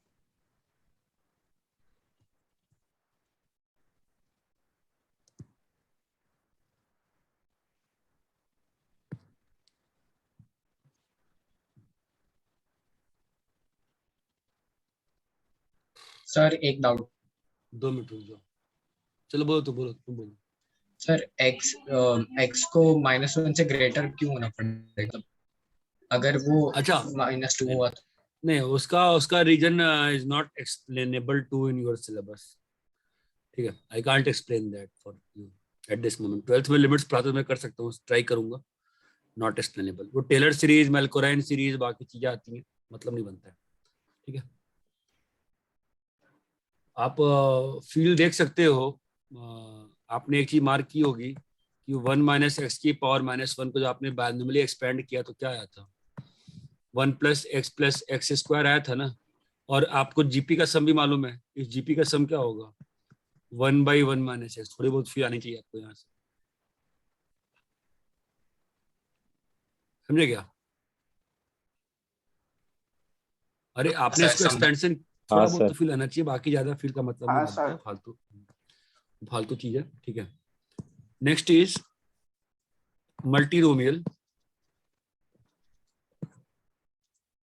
[SPEAKER 6] sir, एक डाउट
[SPEAKER 1] 2 मिनट रुक जाओ, चलो बोलो, तो बोलो, तुम बोलो।
[SPEAKER 6] सर, x को -1 से ग्रेटर क्यों होना पड़ेगा, अगर वो
[SPEAKER 1] अच्छा,
[SPEAKER 6] -2 हुआ तो?
[SPEAKER 1] नहीं, उसका उसका reason is not explainable to in your syllabus, ठीक है, I can't explain that for you at this moment. 12th में लिमिट्स पढ़ाते मैं कर सकता हूँ, ट्राई करूंगा, नॉट एक्सप्लेनेबल। वो टेलर सीरीज, मेल्कोराइन सीरीज, बाकी चीजें आती हैं, मतलब नहीं बनता है, ठीक है। आप फील्ड देख सकते हो, आपने एक चीज मार्क की होगी कि 1 - x की पावर -1 को जो आपने बाइनोमियली एक्सपेंड किया तो क्या आया था, 1 + x आया था ना। और आपको जीपी का सम भी मालूम है, इस जीपी का सम क्या होगा, 1/1 - x। थोड़ी बहुत फी आनी चाहिए आपको यहाँ से, समझे क्या? अरे आपने
[SPEAKER 6] सर,
[SPEAKER 1] इसको
[SPEAKER 6] समझा।
[SPEAKER 1] एक्सपेंशन
[SPEAKER 10] हाँ
[SPEAKER 1] थोड़ा बहुत
[SPEAKER 10] सर।
[SPEAKER 1] तो फील आना चाहिए, बाकी ज्यादा फील का मतलब नहीं
[SPEAKER 5] हाँ,
[SPEAKER 1] बनता है,
[SPEAKER 5] सर।
[SPEAKER 1] फालतू फालतू चीज है, ठीक है। Next is multinomial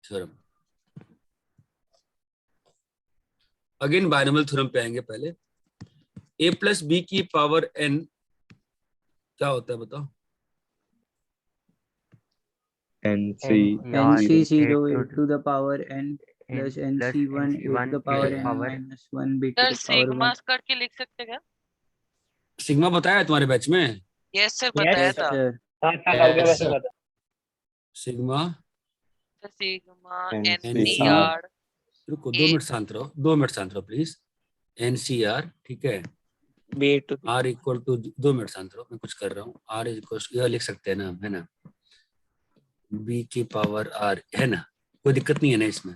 [SPEAKER 1] theorem. Again binomial theorem पे आएंगे। पहले a + b की पावर n क्या होता है बताओ?
[SPEAKER 10] NC
[SPEAKER 8] NC0
[SPEAKER 4] 8
[SPEAKER 8] a⁻n plus NC1 a⁻n - 1 b⁻1।
[SPEAKER 11] Square के लिख सकते क्या?
[SPEAKER 1] सिग्मा बताया है तुम्हारे बैच में?
[SPEAKER 11] यस सर,
[SPEAKER 2] Yes,
[SPEAKER 11] बताया
[SPEAKER 8] यस
[SPEAKER 11] था।
[SPEAKER 8] Sir.
[SPEAKER 6] Yes, sir.
[SPEAKER 1] Sigma
[SPEAKER 11] sigma
[SPEAKER 10] NCR
[SPEAKER 11] NCR
[SPEAKER 1] रुको, 2 मिनट शांत रहो, 2 मिनट शांत रहो प्लीज। NCR, ठीक है। R इक्वल टू, 2 मिनट शांत रहो, मैं कुछ कर रहा हूँ। R इक्वल, यह लिख सकते हैं ना, है ना, B की पावर R, है ना, कोई दिक्कत नहीं है ना इसमें।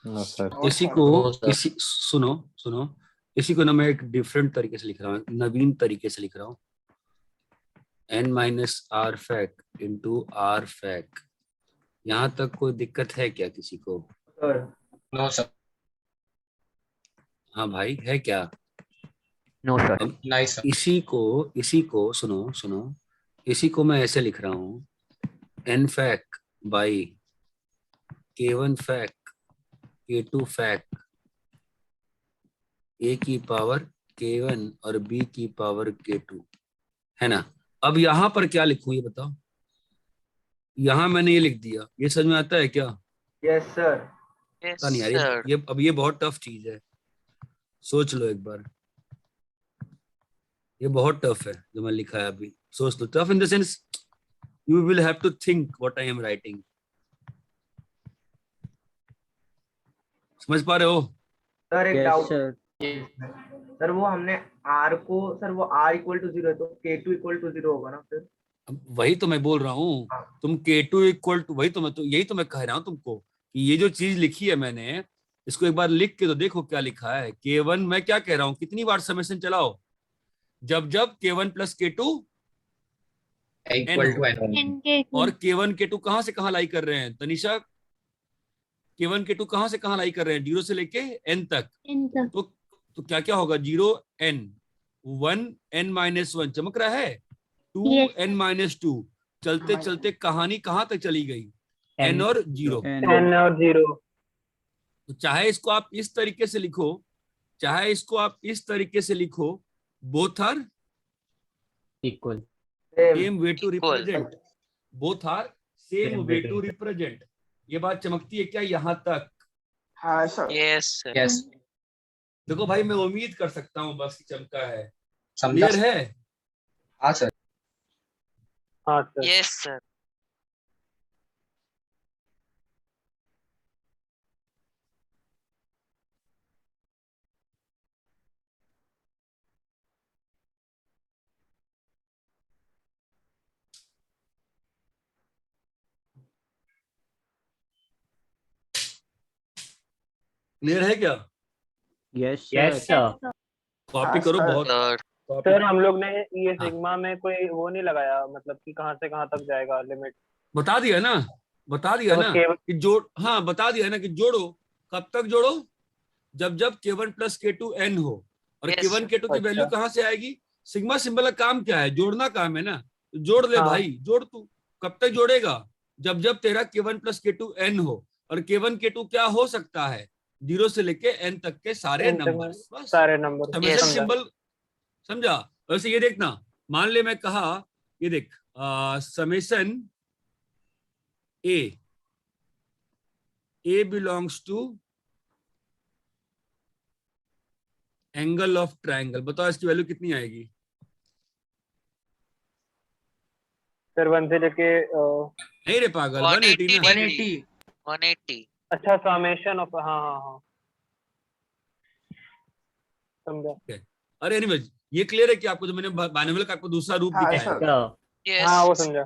[SPEAKER 10] No, sir.
[SPEAKER 1] इसी को, इसी सुनो सुनो, इसी को ना मैं एक डिफरेंट तरीके से लिख रहा हूँ, नवीन तरीके से लिख रहा हूँ, n - r fact into r fact. यहाँ तक कोई दिक्कत है क्या किसी को?
[SPEAKER 9] Sir
[SPEAKER 6] No, sir.
[SPEAKER 1] हाँ भाई, है क्या?
[SPEAKER 4] No sir.
[SPEAKER 1] अब
[SPEAKER 6] Nice, sir.
[SPEAKER 1] इसी को सुनो सुनो, इसी को मैं ऐसे लिख रहा हूँ, n fake by k1 fake k2 fake, a की पावर k1 और b की पावर k2, है ना। अब यहाँ पर क्या लिखूं ये बताओ? यहाँ मैंने ये लिख दिया, ये समझ में आता है क्या?
[SPEAKER 9] Yes sir.
[SPEAKER 1] पता नहीं यार, ये अब ये बहुत टफ चीज है, सोच लो एक बार। ये बहुत टफ है जो मैं लिखा है अभी, सोच लो। Tough in the sense you will have to think what I am writing. समझ पा रहे हो?
[SPEAKER 9] सर एक
[SPEAKER 8] यस
[SPEAKER 9] डाउट
[SPEAKER 8] सर।
[SPEAKER 9] सर, वो हमने आर को, सर वो आर इक्वल टू 0 है तो K2 इक्वल टू 0 होगा ना फिर?
[SPEAKER 1] अब वही तो मैं बोल रहा हूँ,
[SPEAKER 9] हाँ।
[SPEAKER 1] तुम K2 इक्वल टू, वही तो मैं, तो यही तो मैं कह रहा हूँ तुमको कि ये जो चीज लिखी है मैंने, इसको एक बार लिख के तो देखो क्या लिखा है। K1 मैं क्या कह रहा हूँ, कितनी बार समेशन चलाओ, जब जब K1 plus K2
[SPEAKER 6] equal to
[SPEAKER 1] n
[SPEAKER 6] n।
[SPEAKER 1] हो। और K1 K2 कहाँ से कहाँ लाई कर रहे हैं तनिषा? K1 K2 कहाँ से कहाँ लाई कर रहे हैं? 0 से लेके n तक। तो क्या क्या होगा? 0 n, 1 n माइनस 1 चमक रहा है, 2 n माइनस 2। चलते चलते कहानी कहाँ तक चली गई? n और 0।
[SPEAKER 5] n और 0।
[SPEAKER 1] तो चाहे इसको आप इस तरीके से लिखो, चाहे इसको आप इस तरीके से लिखो, both are
[SPEAKER 2] equal.
[SPEAKER 1] Same way to represent, both are same way to represent. ये बात चमकती है क्या यहाँ तक?
[SPEAKER 5] हाँ सर।
[SPEAKER 11] यस
[SPEAKER 6] यस
[SPEAKER 1] देखो भाई, मैं उम्मीद कर सकता हूँ बस कि चमका है।
[SPEAKER 6] समझा।
[SPEAKER 1] क्लियर है?
[SPEAKER 6] हाँ सर।
[SPEAKER 5] हाँ सर।
[SPEAKER 11] Yes sir.
[SPEAKER 1] क्लियर है क्या?
[SPEAKER 8] Yes
[SPEAKER 2] yes
[SPEAKER 8] sir.
[SPEAKER 2] Sir.
[SPEAKER 1] Copy करो
[SPEAKER 5] सर।
[SPEAKER 1] बहुत।
[SPEAKER 11] सर
[SPEAKER 1] कॉपी
[SPEAKER 5] सर हम लोग ने ये
[SPEAKER 1] हाँ।
[SPEAKER 5] सिग्मा में कोई वो नहीं लगाया, मतलब कि कहाँ से कहाँ तक जाएगा लिमिट?
[SPEAKER 1] बता दिया ना, बता दिया
[SPEAKER 5] तो
[SPEAKER 1] ना
[SPEAKER 5] केवल
[SPEAKER 1] कि जोड़, हाँ बता दिया ना कि जोड़ो। कब तक जोड़ो? जब जब K1 प्लस K2 n हो। और
[SPEAKER 11] Yes,
[SPEAKER 1] K1 K2 की वैल्यू
[SPEAKER 5] अच्छा।
[SPEAKER 1] कहाँ से आएगी? सिग्मा सिंबल का काम क्या है? जोड़ना काम है ना, तो जोड़ ले
[SPEAKER 5] हाँ।
[SPEAKER 1] भाई, जोड़ तू। कब तक जोड़ेगा? जब जब तेरा K1 प्लस K2 n हो। और K1 K2 क्या हो सकता है? 0 से लेके n तक के सारे
[SPEAKER 5] n तक
[SPEAKER 1] नंबर्स, बस
[SPEAKER 5] सारे नंबर।
[SPEAKER 1] Summation
[SPEAKER 11] Yes.
[SPEAKER 1] सिंबल। समझा? वैसे ये देखना, मान ले मैं कहा, ये देख, summation A belongs to angle of triangle. बताओ इसकी वैल्यू कितनी आएगी?
[SPEAKER 5] सर 1 से लेके
[SPEAKER 1] नहीं रे पागल, 180 ना।
[SPEAKER 7] 180।
[SPEAKER 11] 180।
[SPEAKER 5] अच्छा समेशन ऑफ, हाँ हाँ हाँ समझा।
[SPEAKER 1] अरे एनीवेज, ये क्लियर है कि आपको जो मैंने बाइनोमियल का आपको दूसरा रूप
[SPEAKER 5] हाँ,
[SPEAKER 1] दिखाया है,
[SPEAKER 11] यस
[SPEAKER 5] हाँ वो समझा।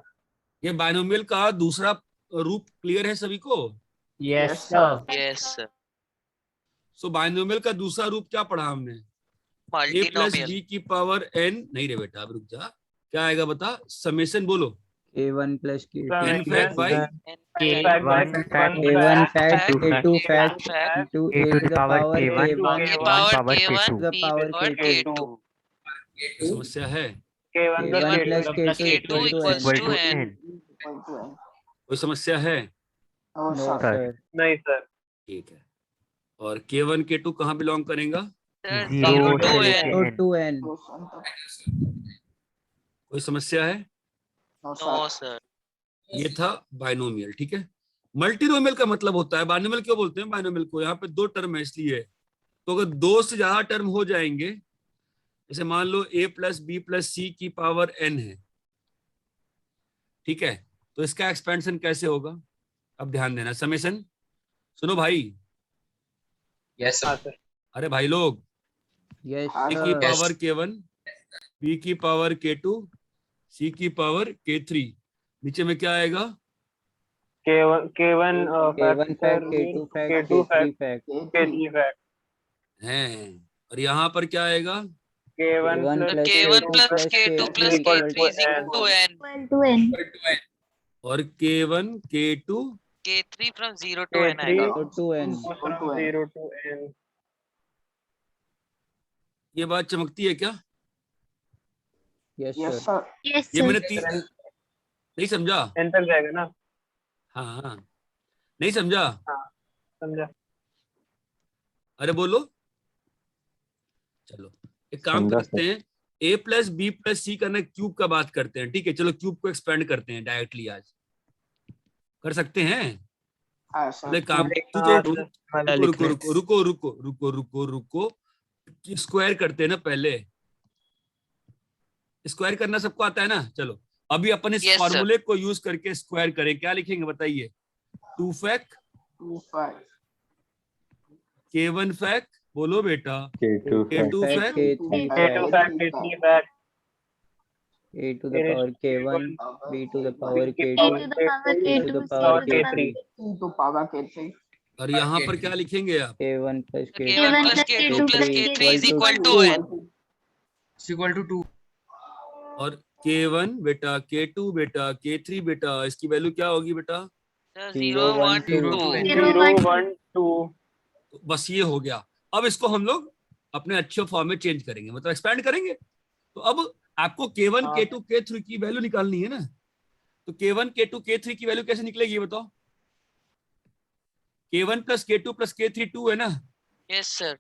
[SPEAKER 1] ये बाइनोमियल का दूसरा रूप क्लियर है सभी को?
[SPEAKER 2] Yes sir.
[SPEAKER 11] Yes sir.
[SPEAKER 1] So binomial का दूसरा रूप क्या पढ़ा हमने? a plus
[SPEAKER 11] multinomial.
[SPEAKER 1] बी की पावर n, नहीं रे बेटा अब रुक जा, क्या आएगा बता? समेशन बोलो।
[SPEAKER 8] K1 plus
[SPEAKER 1] n fact by
[SPEAKER 8] K1 fact K2 fact into a to the power K1
[SPEAKER 11] power
[SPEAKER 8] to the power
[SPEAKER 11] K2।
[SPEAKER 1] समस्या है?
[SPEAKER 5] K1
[SPEAKER 8] K1
[SPEAKER 5] plus
[SPEAKER 8] plus
[SPEAKER 11] K2
[SPEAKER 8] K2
[SPEAKER 11] equals
[SPEAKER 8] equal
[SPEAKER 11] to
[SPEAKER 8] to
[SPEAKER 11] n।
[SPEAKER 8] n.
[SPEAKER 1] कोई समस्या है?
[SPEAKER 8] No sir.
[SPEAKER 5] नहीं सर।
[SPEAKER 1] ठीक है। और K1 K2 कहाँ बिलोंग करेगा?
[SPEAKER 11] सर
[SPEAKER 4] 0
[SPEAKER 11] 0 to
[SPEAKER 4] से
[SPEAKER 11] n।
[SPEAKER 4] लेके
[SPEAKER 8] 0 to n.
[SPEAKER 1] कोई समस्या है?
[SPEAKER 11] No sir.
[SPEAKER 1] ये था बाइनोमियल, ठीक है। मल्टीनोमियल का मतलब होता है, बाइनोमियल क्यों बोलते हैं बाइनोमियल को? यहाँ पे दो टर्म है इसलिए। तो अगर दो से ज्यादा टर्म हो जाएंगे, जैसे मान लो a प्लस बी प्लस सी की पावर n है, ठीक है, तो इसका एक्सपेंशन कैसे होगा? अब ध्यान देना, समेशन सुनो भाई।
[SPEAKER 6] यस
[SPEAKER 5] हाँ
[SPEAKER 6] सर।
[SPEAKER 5] सर।
[SPEAKER 1] अरे भाई लोग,
[SPEAKER 8] Yes
[SPEAKER 1] a की
[SPEAKER 8] sir.
[SPEAKER 1] पावर K1, b की पावर K2, c की पावर K3, नीचे में क्या आएगा?
[SPEAKER 5] K1
[SPEAKER 8] K1 fact K2 fact
[SPEAKER 5] K2
[SPEAKER 8] K3
[SPEAKER 5] fact
[SPEAKER 8] fact.
[SPEAKER 5] K3 fact
[SPEAKER 1] है। और यहाँ पर क्या आएगा?
[SPEAKER 5] K1
[SPEAKER 8] K1
[SPEAKER 11] तो
[SPEAKER 8] plus
[SPEAKER 11] K1
[SPEAKER 8] K2
[SPEAKER 11] plus K2 plus
[SPEAKER 5] equal
[SPEAKER 11] K3
[SPEAKER 5] to
[SPEAKER 11] is equal
[SPEAKER 5] n.
[SPEAKER 11] to n।
[SPEAKER 1] और K1 K2
[SPEAKER 11] K3 from 0 to n
[SPEAKER 5] K3
[SPEAKER 11] आएगा।
[SPEAKER 8] 0 to n.
[SPEAKER 5] from 0 to n।
[SPEAKER 1] ये बात चमकती है क्या?
[SPEAKER 8] Yes sir.
[SPEAKER 1] ये मैंने नहीं समझा?
[SPEAKER 5] n तक जाएगा ना?
[SPEAKER 1] हाँ, नहीं समझा?
[SPEAKER 5] हाँ समझा।
[SPEAKER 1] अरे बोलो। चलो एक काम करते हैं, a प्लस बी प्लस सी करना क्यूब का बात करते हैं, ठीक है? चलो क्यूब को एक्सपेंड करते हैं डायरेक्टली आज। कर सकते हैं?
[SPEAKER 5] हाँ सर।
[SPEAKER 1] ले काम तू तो रुको रुको रुको रुको रुको रुको रुको रुको स्क्वायर करते हैं ना पहले। स्क्वायर करना सबको आता है ना? चलो अभी अपन इस
[SPEAKER 11] Yes, sir.
[SPEAKER 1] फॉर्मूले को यूज करके स्क्वायर करें। क्या लिखेंगे बताइए? 2 फैक
[SPEAKER 5] 2 5
[SPEAKER 1] K1 फैक, बोलो बेटा,
[SPEAKER 8] K2
[SPEAKER 1] K2
[SPEAKER 8] fact,
[SPEAKER 1] fake,
[SPEAKER 8] K3
[SPEAKER 5] K2
[SPEAKER 8] fact,
[SPEAKER 5] fact fact
[SPEAKER 8] A to the power K1, B to the power K2, C to the power K3,
[SPEAKER 5] to power K3
[SPEAKER 1] और यहाँ पर क्या लिखेंगे आप?
[SPEAKER 8] K1 plus K2
[SPEAKER 11] K1
[SPEAKER 8] plus
[SPEAKER 11] plus K2 plus K3 is equal to
[SPEAKER 8] 2.
[SPEAKER 11] N.
[SPEAKER 7] is equal to 2.
[SPEAKER 1] और K1 बेटा, K2 बेटा, K3 बेटा, इसकी वैल्यू क्या होगी बेटा?
[SPEAKER 11] 0 1
[SPEAKER 7] 0
[SPEAKER 11] 2.
[SPEAKER 5] 0 1 2
[SPEAKER 1] बस ये हो गया। अब इसको हम लोग अपने अच्छे फॉर्म में चेंज करेंगे, मतलब एक्सपैंड करेंगे। तो अब आपको K1 K2 K3 की वैल्यू निकालनी है ना। तो K1 K2 K3 की वैल्यू कैसे निकलेगी बताओ? K1 plus K2 plus K3 2 है ना?
[SPEAKER 11] Yes, sir.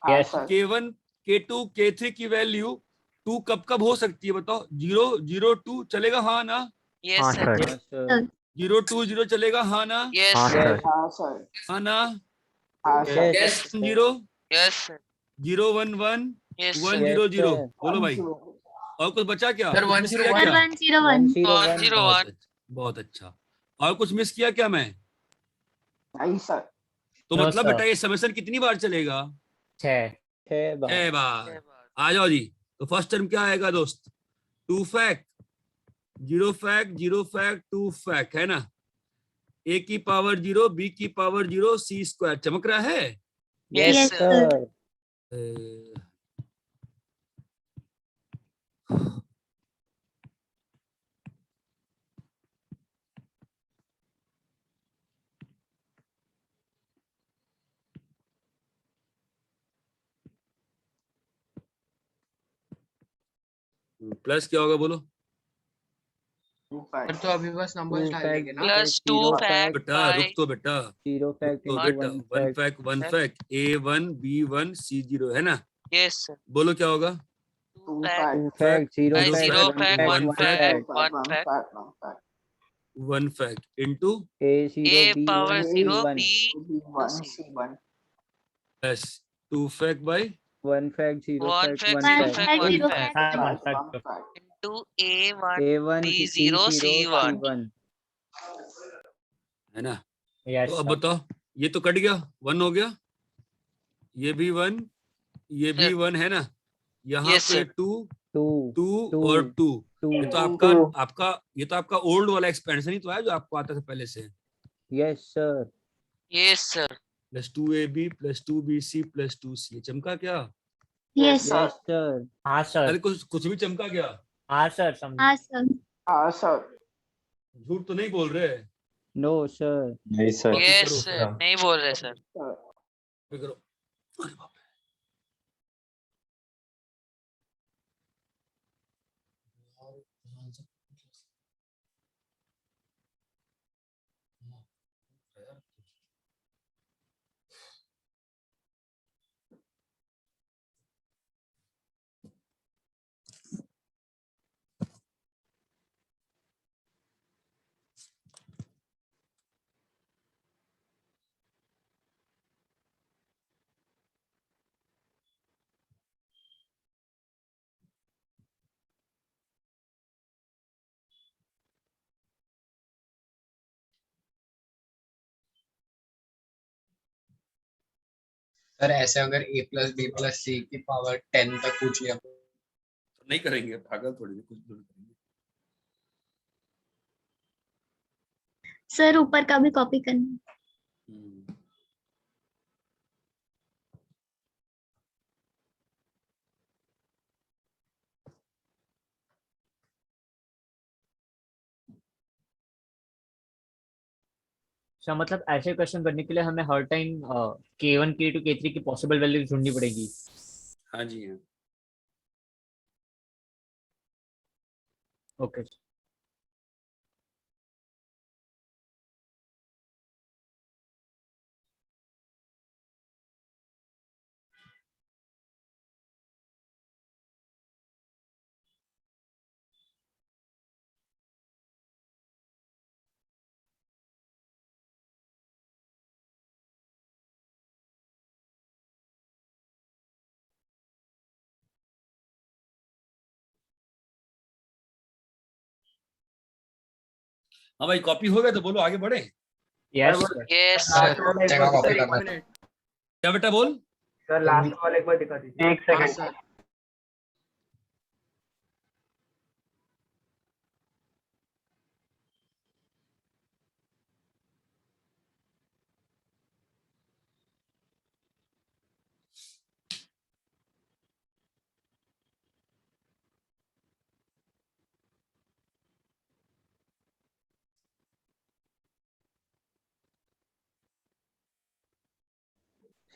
[SPEAKER 5] हाँ
[SPEAKER 2] Yes.
[SPEAKER 5] Sir.
[SPEAKER 1] K1 K2 K3 की वैल्यू 2 कब कब हो सकती है बताओ? 0 0 2 चलेगा हाँ ना?
[SPEAKER 11] Yes,
[SPEAKER 4] हाँ
[SPEAKER 11] sir.
[SPEAKER 4] सर।
[SPEAKER 8] हाँ सर
[SPEAKER 1] 0 2 0 चलेगा हाँ ना?
[SPEAKER 11] Yes,
[SPEAKER 4] हाँ
[SPEAKER 11] sir.
[SPEAKER 4] सर।
[SPEAKER 5] हाँ सर।
[SPEAKER 1] हाँ ना?
[SPEAKER 5] हाँ sir.
[SPEAKER 8] Yes.
[SPEAKER 1] 0
[SPEAKER 11] Yes, sir.
[SPEAKER 1] 0 1 1
[SPEAKER 11] Yes,
[SPEAKER 1] 1
[SPEAKER 11] sir.
[SPEAKER 1] 0 0
[SPEAKER 8] sir.
[SPEAKER 1] बोलो भाई। और कुछ बचा क्या?
[SPEAKER 7] Sir,
[SPEAKER 1] कुछ
[SPEAKER 7] 1
[SPEAKER 1] मिस
[SPEAKER 7] 0
[SPEAKER 1] किया
[SPEAKER 7] 1.
[SPEAKER 1] क्या?
[SPEAKER 8] 101
[SPEAKER 11] 0
[SPEAKER 1] बहुत
[SPEAKER 11] 1.
[SPEAKER 1] अच्छा, बहुत अच्छा। और कुछ मिस किया क्या मैं?
[SPEAKER 5] नहीं सर।
[SPEAKER 1] तो
[SPEAKER 2] No,
[SPEAKER 1] मतलब
[SPEAKER 2] sir.
[SPEAKER 1] बेटा ये समेशन कितनी बार चलेगा?
[SPEAKER 2] 6.
[SPEAKER 8] 6 बार
[SPEAKER 1] 6 बार। आ जाओ जी। तो फर्स्ट टर्म क्या आएगा दोस्त? 2 फैक 0 फैक 0 फैक 2 फैक है ना? A की पावर 0, B की पावर 0, C स्क्वायर। चमक रहा है?
[SPEAKER 11] Yes,
[SPEAKER 8] Yes
[SPEAKER 11] sir.
[SPEAKER 8] sir
[SPEAKER 1] plus क्या होगा बोलो?
[SPEAKER 5] 2
[SPEAKER 7] सर
[SPEAKER 5] 5
[SPEAKER 7] तो अभी बस नंबर्स
[SPEAKER 8] 2
[SPEAKER 7] डाल
[SPEAKER 8] fact
[SPEAKER 7] देंगे ना.
[SPEAKER 11] Plus 2
[SPEAKER 8] 0
[SPEAKER 11] fact
[SPEAKER 8] fact
[SPEAKER 1] बेटा रुक
[SPEAKER 11] 5.
[SPEAKER 1] तो बेटा,
[SPEAKER 8] 0
[SPEAKER 1] रुक
[SPEAKER 8] fact
[SPEAKER 1] तो
[SPEAKER 8] into
[SPEAKER 1] बेटा।
[SPEAKER 8] 1
[SPEAKER 1] 1
[SPEAKER 8] fact
[SPEAKER 1] फैक 1 फैक A1 B1 C0 है ना?
[SPEAKER 11] Yes, sir.
[SPEAKER 1] बोलो क्या होगा?
[SPEAKER 11] 2
[SPEAKER 5] 2
[SPEAKER 11] fact
[SPEAKER 8] 2
[SPEAKER 1] fake
[SPEAKER 8] fact 0
[SPEAKER 11] by
[SPEAKER 1] 0
[SPEAKER 11] 0
[SPEAKER 8] fact 1
[SPEAKER 11] fact
[SPEAKER 8] fact
[SPEAKER 11] 1
[SPEAKER 8] 1
[SPEAKER 11] fact
[SPEAKER 8] fact
[SPEAKER 11] 1 fact
[SPEAKER 1] 1 fact into
[SPEAKER 8] A0
[SPEAKER 11] A power
[SPEAKER 8] B1
[SPEAKER 11] 0
[SPEAKER 8] C1
[SPEAKER 11] B
[SPEAKER 5] B1 C1
[SPEAKER 1] plus 2 fact by
[SPEAKER 8] 1 fact 0
[SPEAKER 11] 1
[SPEAKER 8] fact
[SPEAKER 11] fact
[SPEAKER 8] 1
[SPEAKER 11] 0
[SPEAKER 8] fact
[SPEAKER 11] fact 1 fact
[SPEAKER 2] 1 fact.
[SPEAKER 5] 1 fact
[SPEAKER 11] into A1
[SPEAKER 8] A1
[SPEAKER 11] B0 C1.
[SPEAKER 8] C1
[SPEAKER 1] है ना?
[SPEAKER 2] Yes,
[SPEAKER 1] तो अब
[SPEAKER 2] sir.
[SPEAKER 1] बताओ, ये तो कट गया, 1 हो गया, ये भी 1, ये भी
[SPEAKER 11] Sir.
[SPEAKER 1] 1 है ना? यहाँ
[SPEAKER 11] Yes,
[SPEAKER 1] पे
[SPEAKER 11] sir.
[SPEAKER 1] 2
[SPEAKER 8] 2
[SPEAKER 1] 2 और 2।
[SPEAKER 8] 2
[SPEAKER 1] ये तो आपका ये तो आपका ओल्ड वाला एक्सपेंशन ही तो है जो आपको आता था पहले से।
[SPEAKER 8] Yes sir
[SPEAKER 11] Yes, sir.
[SPEAKER 1] Plus 2AB plus 2BC plus 2C। चमका क्या?
[SPEAKER 8] Yes sir
[SPEAKER 2] हाँ सर.
[SPEAKER 1] अरे कुछ कुछ भी चमका क्या?
[SPEAKER 2] हाँ सर. समझ.
[SPEAKER 5] हाँ सर।
[SPEAKER 1] झूठ तो नहीं बोल रहे?
[SPEAKER 8] No sir
[SPEAKER 10] नहीं सर
[SPEAKER 11] Yes,
[SPEAKER 1] करो,
[SPEAKER 11] sir. नहीं बोल रहे सर.
[SPEAKER 1] करो। अरे बाप रे।
[SPEAKER 6] सर ऐसे अगर A plus B plus C की पावर 10 तक पूछ लिया
[SPEAKER 1] नहीं करेंगे, पागल थोड़ी ना, कुछ दूर करेंगे।
[SPEAKER 3] सर ऊपर का भी कॉपी करना।
[SPEAKER 1] हम्म।
[SPEAKER 2] सर मतलब ऐसे क्वेश्चन करने के लिए हमें हर टाइम K1 K2 K3 की पॉसिबल वैल्यू ढूंढनी पड़ेगी.
[SPEAKER 1] हाँ जी हाँ।
[SPEAKER 2] ओके.
[SPEAKER 1] हाँ भाई कॉपी हो गया तो बोलो आगे बढ़े।
[SPEAKER 2] Yes
[SPEAKER 11] yes
[SPEAKER 9] last
[SPEAKER 11] sir.
[SPEAKER 9] वाला एक
[SPEAKER 6] जगह
[SPEAKER 9] बार
[SPEAKER 6] कॉपी
[SPEAKER 7] सर एक
[SPEAKER 6] करना।
[SPEAKER 7] मिनट।
[SPEAKER 1] क्या बेटा बोल।
[SPEAKER 9] सर लास्ट वाला एक बार दिखा दीजिए।
[SPEAKER 5] एक
[SPEAKER 7] हाँ
[SPEAKER 5] सेकंड
[SPEAKER 7] सर।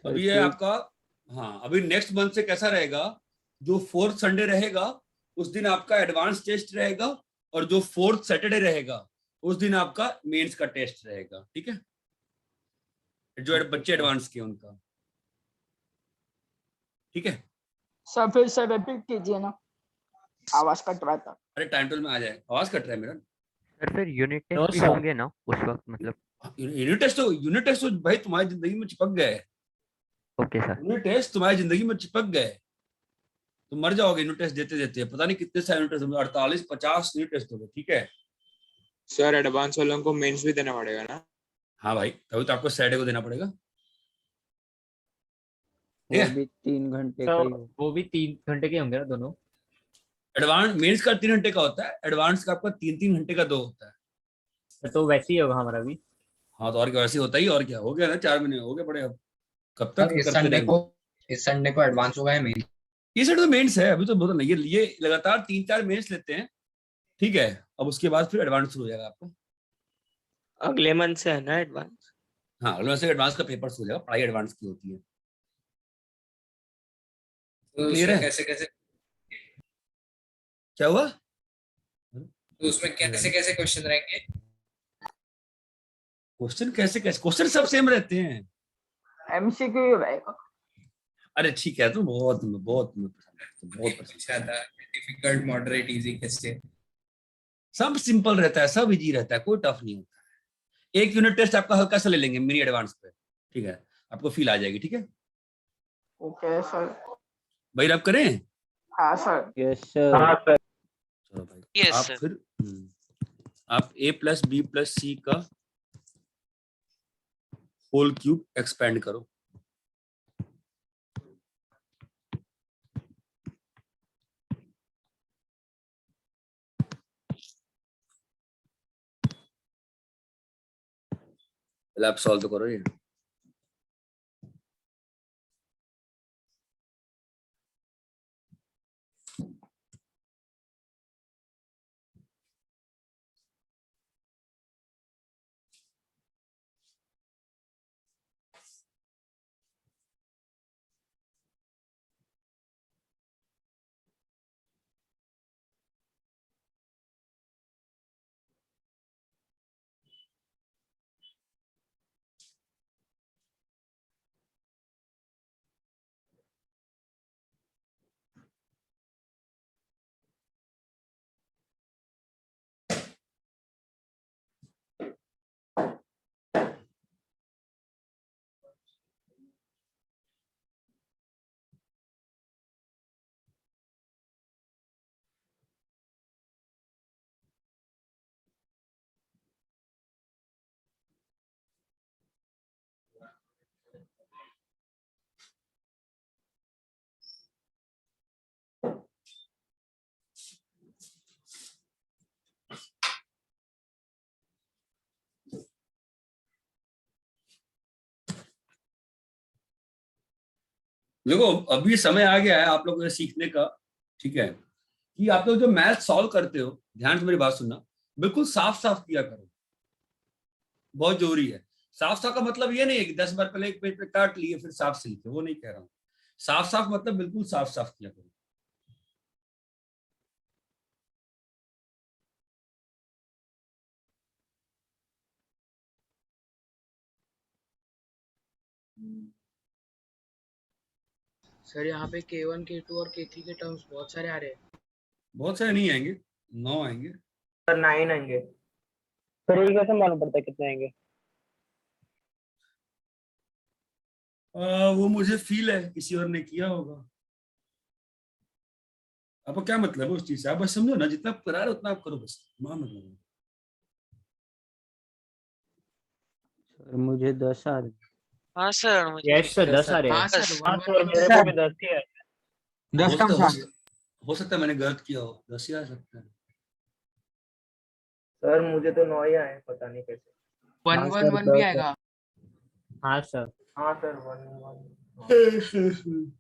[SPEAKER 1] अभी है आपका, हाँ अभी नेक्स्ट मंथ से कैसा रहेगा, जो 4th संडे रहेगा उस दिन आपका एडवांस टेस्ट रहेगा, और जो 4th सैटरडे रहेगा उस दिन आपका मेंस का टेस्ट रहेगा, ठीक है, जो बच्चे एडवांस के उनका, ठीक है।
[SPEAKER 5] सर फिर से रिपीट कीजिए ना, आवाज कट रहा था।
[SPEAKER 1] अरे टाइम टेबल में आ जाए, आवाज कट रहा है मेरा।
[SPEAKER 4] सर फिर यूनिट
[SPEAKER 2] No,
[SPEAKER 4] टेस्ट भी
[SPEAKER 2] sir.
[SPEAKER 4] होंगे ना उस वक्त, मतलब?
[SPEAKER 1] यूनिट टेस्ट तो भाई तुम्हारी जिंदगी में चिपक गए।
[SPEAKER 4] Okay sir.
[SPEAKER 1] यूनिट टेस्ट तुम्हारी जिंदगी में चिपक गए, तुम मर जाओगे यूनिट टेस्ट देते देते, पता नहीं कितने सारे यूनिट टेस्ट, 48-50 यूनिट टेस्ट होंगे, ठीक है।
[SPEAKER 10] सर एडवांस वालों को मेंस भी देना पड़ेगा ना?
[SPEAKER 1] हाँ भाई तभी तो आपको सैटरडे को देना पड़ेगा, ठीक
[SPEAKER 8] वो
[SPEAKER 1] है।
[SPEAKER 8] भी 3 घंटे का
[SPEAKER 2] तो
[SPEAKER 8] ही हो।
[SPEAKER 2] वो भी 3 घंटे के होंगे ना दोनों।
[SPEAKER 1] एडवांस मेंस का 3 घंटे का होता है, एडवांस का आपका 3-3 घंटे का 2 होता है।
[SPEAKER 2] तो वैसे ही होगा हमारा भी।
[SPEAKER 1] हाँ तो और क्या, वैसे होता ही, और क्या हो गया ना, 4 महीने हो गए पड़े, अब कब तक
[SPEAKER 6] सर इस
[SPEAKER 1] करते
[SPEAKER 6] संडे
[SPEAKER 1] रहेंगे।
[SPEAKER 6] को, इस संडे को एडवांस होगा है मेरी।
[SPEAKER 1] ये सेट तो मेंस है, अभी तो बोला नहीं, ये लगातार 3-4 मेंस लेते हैं, ठीक है। अब उसके बाद फिर एडवांस शुरू हो जाएगा आपका।
[SPEAKER 11] अगले मंथ से है ना एडवांस?
[SPEAKER 1] हाँ अगले से एडवांस का पेपर शुरू हो जाएगा, पढ़ाई एडवांस की होती है।
[SPEAKER 6] तो
[SPEAKER 1] क्लियर है?
[SPEAKER 6] कैसे कैसे,
[SPEAKER 1] क्या हुआ?
[SPEAKER 6] तो उसमें कैसे कैसे क्वेश्चन रहेंगे?
[SPEAKER 1] क्वेश्चन कैसे कैसे, क्वेश्चन सब सेम रहते हैं।
[SPEAKER 5] एमसीक्यू ही रहेगा।
[SPEAKER 1] अरे ठीक है, तुम बहुत बहुत बहुत पसंद
[SPEAKER 6] आता है डिफिकल्ट, मॉडरेट, इजी कैसे?
[SPEAKER 1] सब सिंपल रहता है, सब इजी रहता है, कोई टफ नहीं होता है। एक यूनिट टेस्ट आपका हल्का सा ले लेंगे मिनी एडवांस पे, ठीक है, आपको फील आ जाएगी, ठीक है
[SPEAKER 5] ओके सर।
[SPEAKER 1] भाई। आप करें?
[SPEAKER 5] हाँ सर।
[SPEAKER 8] Yes sir.
[SPEAKER 5] हाँ सर।
[SPEAKER 1] चलो भाई
[SPEAKER 11] Yes,
[SPEAKER 1] आप
[SPEAKER 11] sir.
[SPEAKER 1] फिर आप a+b+c का होल क्यूब एक्सपेंड करो। पहले आप सॉल्व तो करो ये। देखो अभी समय आ गया है आप लोगों को सीखने का, ठीक है, कि आप लोग जो मैथ सॉल्व करते हो, ध्यान से मेरी बात सुनना, बिल्कुल साफ साफ किया करो, बहुत जरूरी है। साफ साफ का मतलब ये नहीं है कि 10 बार पहले एक पेज पे काट लिए फिर साफ से लिखे, वो नहीं कह रहा हूँ। साफ साफ मतलब बिल्कुल साफ साफ किया करो।
[SPEAKER 7] सर यहाँ पे K1 K2 और K3 के टर्म्स बहुत सारे आ रहे हैं।
[SPEAKER 1] बहुत सारे नहीं आएंगे, 9 आएंगे।
[SPEAKER 9] सर 9 आएंगे।
[SPEAKER 5] फिर ये कैसे मालूम पड़ता है कितने आएंगे?
[SPEAKER 1] वो मुझे फील है किसी और ने किया होगा। आपको क्या मतलब है उस चीज से, आप बस समझो ना, जितना आप करा रहे हो उतना आप करो बस, मतलब
[SPEAKER 8] सर मुझे 10 आ रहे।
[SPEAKER 11] हाँ सर मुझे
[SPEAKER 2] यस सर 10 आ रहे
[SPEAKER 7] हाँ
[SPEAKER 2] हैं।
[SPEAKER 7] सर
[SPEAKER 9] हाँ
[SPEAKER 7] 1
[SPEAKER 9] सर
[SPEAKER 7] 1
[SPEAKER 9] मेरे को भी 10 ही है।
[SPEAKER 1] 10 कम था। हो सकता है मैंने गलत किया हो, 10 ही आ सकता है।
[SPEAKER 9] सर मुझे तो 9 ही आए, पता नहीं कैसे।
[SPEAKER 7] 1 1 1 भी आएगा।
[SPEAKER 2] हाँ सर।
[SPEAKER 9] हाँ सर 1 1।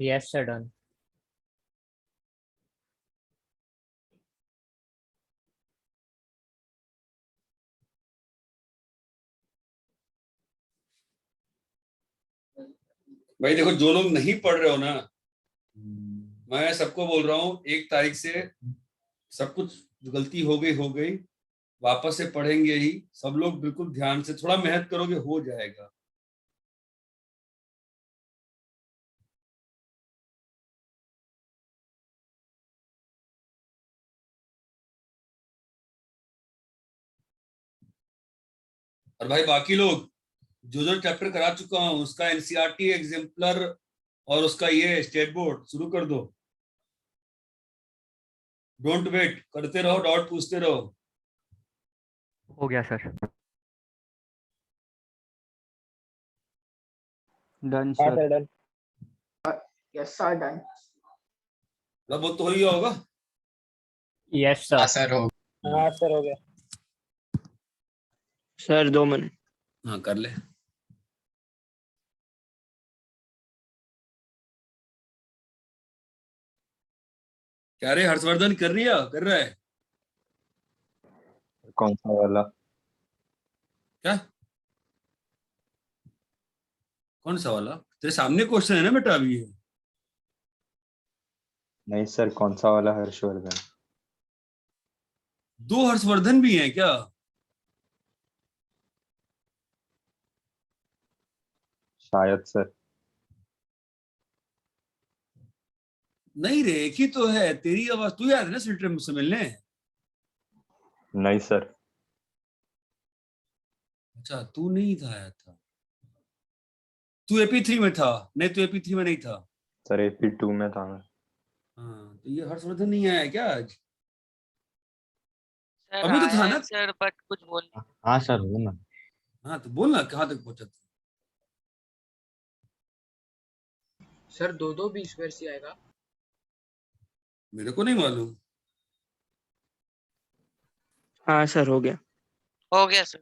[SPEAKER 2] Yes sir done.
[SPEAKER 1] भाई देखो, जो लोग नहीं पढ़ रहे हो ना, मैं सबको बोल रहा हूँ 1 तारीख से सब कुछ गलती हो गई, वापस से पढ़ेंगे ही सब लोग। बिल्कुल ध्यान से थोड़ा मेहनत करोगे, हो जाएगा। और भाई बाकी लोग जो जो चैप्टर करा चुका हूं उसका एनसीईआरटी एग्जाम्पलर और उसका ये स्टेट बोर्ड शुरू कर दो। डोंट वेट, करते रहो, डाउट पूछते रहो।
[SPEAKER 4] हो गया सर।
[SPEAKER 8] डन
[SPEAKER 9] हाँ
[SPEAKER 8] sir.
[SPEAKER 9] Sir done.
[SPEAKER 5] Yes sir done.
[SPEAKER 1] मतलब वो तो ही होगा।
[SPEAKER 2] यस
[SPEAKER 6] हाँ
[SPEAKER 2] सर।
[SPEAKER 6] सर हो।
[SPEAKER 9] हाँ सर हो गया।
[SPEAKER 11] Sir 2 minute.
[SPEAKER 1] हाँ कर ले। क्या रे हर्षवर्धन, कर रहा है
[SPEAKER 10] कौन सा वाला?
[SPEAKER 1] क्या? कौन सा वाला? तेरे सामने क्वेश्चन है ना बेटा अभी ये।
[SPEAKER 10] नहीं सर, कौन सा वाला हर्षवर्धन?
[SPEAKER 1] 2 हर्षवर्धन भी हैं क्या?
[SPEAKER 10] शायद सर।
[SPEAKER 1] नहीं रे, एक ही तो है। तेरी आवाज तू याद है ना स्लिटर मुझसे मिलने।
[SPEAKER 10] नहीं सर।
[SPEAKER 1] अच्छा तू नहीं था, आया था। तू एपी 3 में था। नहीं, तू एपी 3 में नहीं था।
[SPEAKER 10] सर AP2 में था मैं।
[SPEAKER 1] हाँ तो ये हर्षवर्धन नहीं आया क्या आज?
[SPEAKER 11] सर
[SPEAKER 1] अभी तो
[SPEAKER 11] आया
[SPEAKER 1] था
[SPEAKER 11] है
[SPEAKER 1] ना।
[SPEAKER 11] सर बट कुछ बोल नहीं।
[SPEAKER 10] हाँ सर हूँ ना।
[SPEAKER 1] हाँ तो बोल ना, कहाँ तक पहुंचा था?
[SPEAKER 7] सर 2 2 20 वर्ष ही आएगा।
[SPEAKER 1] मेरे को नहीं मालूम।
[SPEAKER 11] हाँ सर हो गया।
[SPEAKER 12] हो गया सर।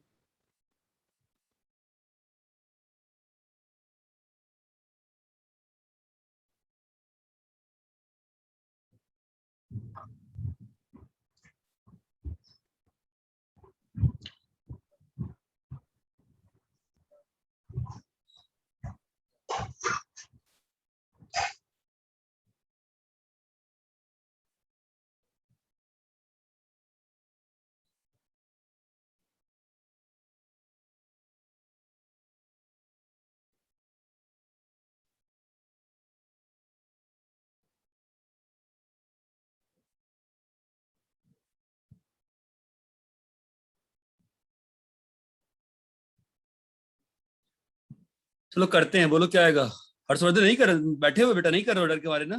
[SPEAKER 1] चलो करते हैं, बोलो क्या आएगा। हर्षवर्धन नहीं कर, बैठे हुए बेटा, नहीं कर रहे हो डर के मारे ना?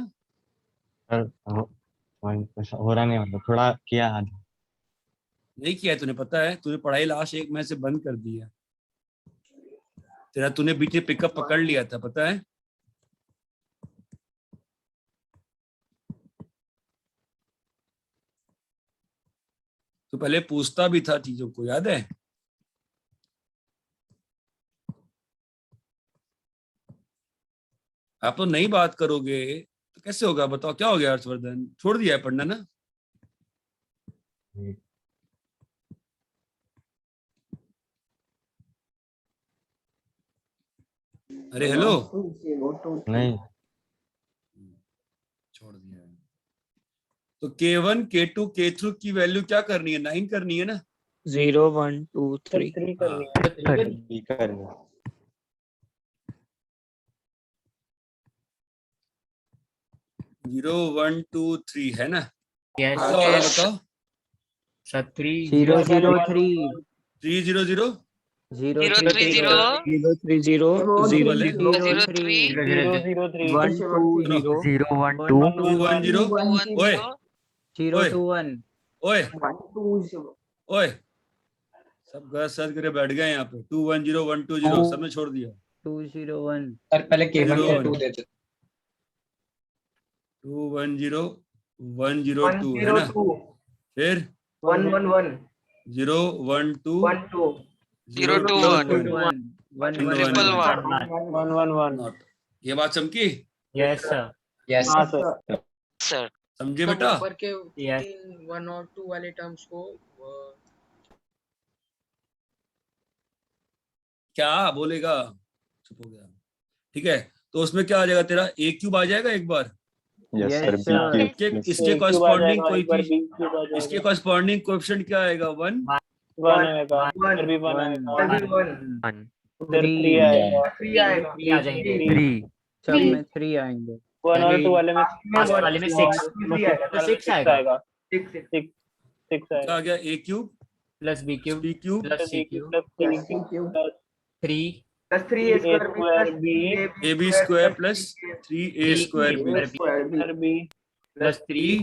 [SPEAKER 13] सर हो रहा नहीं, मतलब थोड़ा किया हाथ।
[SPEAKER 1] नहीं किया है तूने, पता है तूने पढ़ाई लास्ट एक महीने से बंद कर दी है। तेरा तूने बीच में पिकअप पकड़ लिया था, पता है? तू पहले पूछता भी था चीजों को, याद है? आप तो नई बात करोगे तो कैसे होगा, बताओ क्या हो गया हर्षवर्धन? छोड़ दिया है पढ़ना ना? अरे हेलो,
[SPEAKER 13] नहीं
[SPEAKER 1] छोड़ दिया है। तो K1 K2 K3 की वैल्यू क्या करनी है? 9 करनी है ना?
[SPEAKER 11] 0 1 2 3
[SPEAKER 13] करनी।
[SPEAKER 1] 0 1 2 3 है ना?
[SPEAKER 2] यस
[SPEAKER 1] क्या होगा बताओ?
[SPEAKER 2] सर 3
[SPEAKER 8] 0 0 3
[SPEAKER 1] 3 0 0
[SPEAKER 8] 0
[SPEAKER 12] 0
[SPEAKER 8] 3
[SPEAKER 12] 3
[SPEAKER 8] 0
[SPEAKER 12] 0
[SPEAKER 11] 0 3 0
[SPEAKER 1] सिंपल है।
[SPEAKER 8] 0
[SPEAKER 12] 0
[SPEAKER 8] 3
[SPEAKER 12] 3
[SPEAKER 8] 1 2
[SPEAKER 1] सुनो,
[SPEAKER 4] 0 1 2
[SPEAKER 1] 2 1 0।
[SPEAKER 12] 2 1
[SPEAKER 1] ओए
[SPEAKER 8] 0
[SPEAKER 1] ओए
[SPEAKER 8] 2 1
[SPEAKER 1] ओए ओए, सब गलत सर्च करके बैठ गए यहाँ पे। 2 1 0 1 2 0 सबने छोड़ दिया।
[SPEAKER 8] 2 0 1
[SPEAKER 6] सर पहले K1
[SPEAKER 1] 0
[SPEAKER 6] K2
[SPEAKER 1] 1
[SPEAKER 6] देते।
[SPEAKER 1] 2 1 0 1 0
[SPEAKER 9] 1
[SPEAKER 1] 2 है
[SPEAKER 9] 0
[SPEAKER 1] ना?
[SPEAKER 9] 2
[SPEAKER 1] फिर
[SPEAKER 9] 1 1 1
[SPEAKER 1] 0 1 2
[SPEAKER 9] 1 2
[SPEAKER 12] 0 2
[SPEAKER 1] 2
[SPEAKER 12] 1
[SPEAKER 1] 1
[SPEAKER 8] 1 1
[SPEAKER 12] ट्रिपल
[SPEAKER 8] 1
[SPEAKER 12] 1
[SPEAKER 10] 1 1 1।
[SPEAKER 1] नॉट। ये बात चमकी?
[SPEAKER 2] यस सर
[SPEAKER 6] यस
[SPEAKER 10] हाँ सर।
[SPEAKER 12] सर।
[SPEAKER 1] समझे
[SPEAKER 7] मतलब
[SPEAKER 1] बेटा?
[SPEAKER 7] ऊपर के
[SPEAKER 2] Yes.
[SPEAKER 7] 3 1 और 2 वाले टर्म्स को
[SPEAKER 1] क्या बोलेगा? चुप हो गया। ठीक है, तो उसमें क्या आ जाएगा तेरा? ए क्यूब आ जाएगा एक बार।
[SPEAKER 8] यस सर
[SPEAKER 1] इसके कॉरस्पॉन्डिंग इसके कॉरस्पॉन्डिंग कोएफिशिएंट क्या आएगा? 1
[SPEAKER 10] 1 आएगा,
[SPEAKER 9] 1
[SPEAKER 10] इधर भी 1 आएगा,
[SPEAKER 9] 1
[SPEAKER 10] उधर
[SPEAKER 8] 3
[SPEAKER 10] 3 आएगा,
[SPEAKER 9] 3 आएगा
[SPEAKER 2] 3 आ जाएंगे
[SPEAKER 4] 3
[SPEAKER 8] सब में 3 आएंगे।
[SPEAKER 10] 1 और 2 वाले में
[SPEAKER 2] लास्ट वाले में 6 तो 6 आएगा
[SPEAKER 10] 6
[SPEAKER 1] क्या
[SPEAKER 10] आएगा,
[SPEAKER 1] आ गया? A cube
[SPEAKER 2] plus b cube
[SPEAKER 1] b cube
[SPEAKER 2] plus c cube
[SPEAKER 10] plus C cube plus
[SPEAKER 2] 3
[SPEAKER 9] plus 3 a square b
[SPEAKER 1] a b square plus 3 a square b
[SPEAKER 10] square b
[SPEAKER 2] plus 3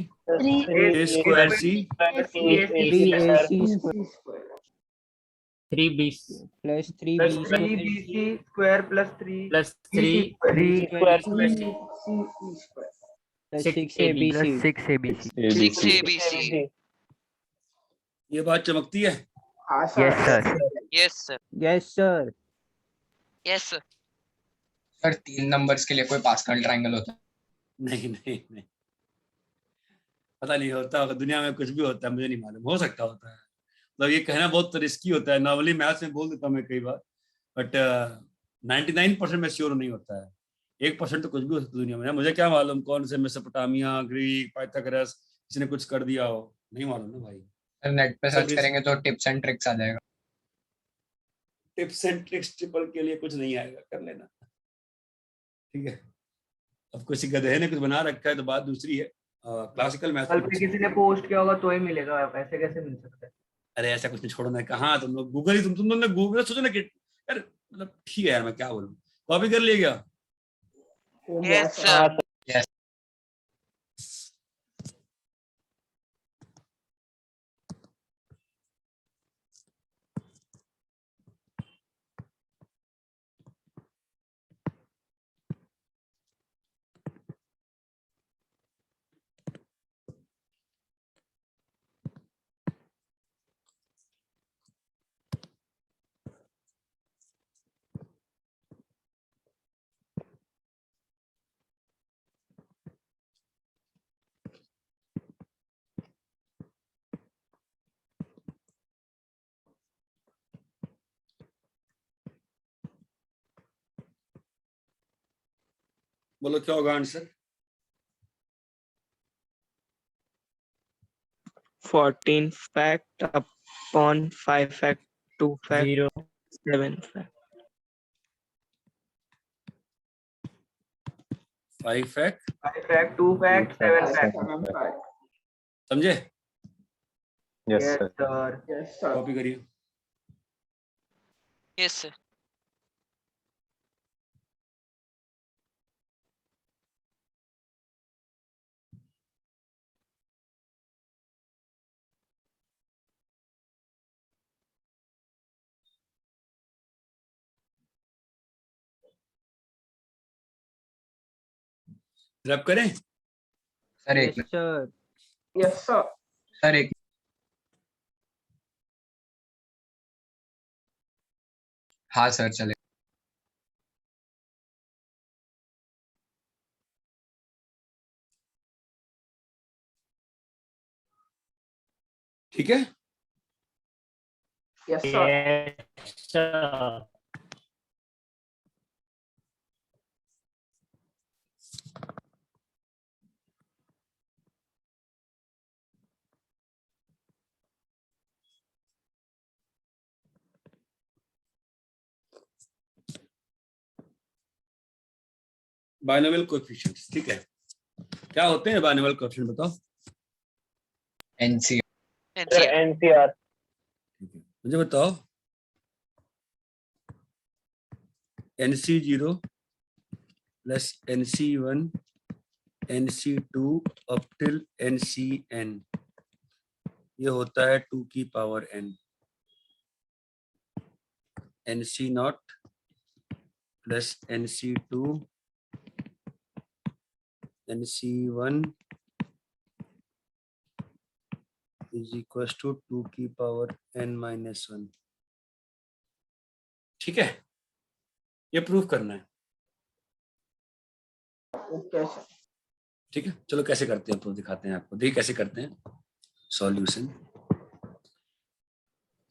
[SPEAKER 1] a square c
[SPEAKER 8] 3ac square
[SPEAKER 2] 3 b
[SPEAKER 8] plus 3
[SPEAKER 2] plus
[SPEAKER 8] b
[SPEAKER 9] 3 bc square plus 3
[SPEAKER 2] plus 3
[SPEAKER 10] square
[SPEAKER 8] plus 6 abc
[SPEAKER 4] plus 6 ABC
[SPEAKER 12] 6 ABC।
[SPEAKER 1] ये बात चमकती है?
[SPEAKER 4] Yes sir
[SPEAKER 12] yes sir.
[SPEAKER 8] Yes sir
[SPEAKER 12] yes sir.
[SPEAKER 6] Sir 3 numbers के लिए कोई पास्कल ट्रायंगल होता है?
[SPEAKER 1] नहीं नहीं नहीं, पता नहीं होता होगा, दुनिया में कुछ भी होता है, मुझे नहीं मालूम, हो सकता होता है। मतलब ये कहना बहुत रिस्की होता है। नॉर्मली मैथ्स में बोल देता हूँ मैं कई बार, बट 99% में श्योर नहीं होता है। 1% तो कुछ भी हो सकता है दुनिया में। मुझे क्या मालूम कौन से मेसोपोटामिया, ग्रीक, पाइथागोरस किसी ने कुछ कर दिया हो, नहीं मालूम ना भाई।
[SPEAKER 6] नेट पे सर्च करेंगे तो टिप्स एंड ट्रिक्स आ जाएगा।
[SPEAKER 1] टिप्स एंड ट्रिक्स ट्रिपल के लिए कुछ नहीं आएगा, कर लेना, ठीक है? अब किसी गधे ने कुछ बना रखा है तो बात दूसरी है। क्लासिकल मैथ
[SPEAKER 9] कल पे किसी ने पोस्ट किया होगा तो ही मिलेगा, ऐसे कैसे मिल सकता है?
[SPEAKER 1] अरे ऐसा कुछ नहीं, छोड़ो ना। कहाँ तुम लोग गूगल ही, तुमने गूगल सोचो ना कि यार, मतलब ठीक है यार, मैं क्या बोलूं। कॉपी कर लिया क्या?
[SPEAKER 12] Yes sir.
[SPEAKER 6] यस
[SPEAKER 1] बोलो क्या होगा answer?
[SPEAKER 11] 14 fact upon 5 fact 2 fact
[SPEAKER 2] 0
[SPEAKER 11] 7 fact.
[SPEAKER 1] 5 fact
[SPEAKER 9] 5 fact 2 fact 7 fact.
[SPEAKER 1] समझे?
[SPEAKER 13] Yes
[SPEAKER 9] Yes
[SPEAKER 13] sir
[SPEAKER 9] sir.
[SPEAKER 5] Yes, sir.
[SPEAKER 1] Copy करिए.
[SPEAKER 12] Yes, sir.
[SPEAKER 1] रब करें?
[SPEAKER 6] सर एक
[SPEAKER 8] Yes, sir.
[SPEAKER 5] Yes, sir.
[SPEAKER 6] Sir एक हाँ सर चले.
[SPEAKER 1] ठीक है.
[SPEAKER 5] Yes, sir.
[SPEAKER 2] yes sir.
[SPEAKER 1] Binomial coefficients. ठीक है. क्या होते हैं बाइनोमियल कोएफिशिएंट बताओ?
[SPEAKER 6] NC
[SPEAKER 12] NCR.
[SPEAKER 1] मुझे बताओ. NC0 plus NC1 NC2 up till NCN ये होता है 2 की power n. NC0 plus NC2 NC1 is equal to 2 की पावर n-1. ठीक है. ये प्रूव करना है.
[SPEAKER 5] Okay, sir.
[SPEAKER 1] ठीक है. चलो कैसे करते हैं प्रूव दिखाते हैं आपको. देखिए कैसे करते हैं सॉल्यूशन.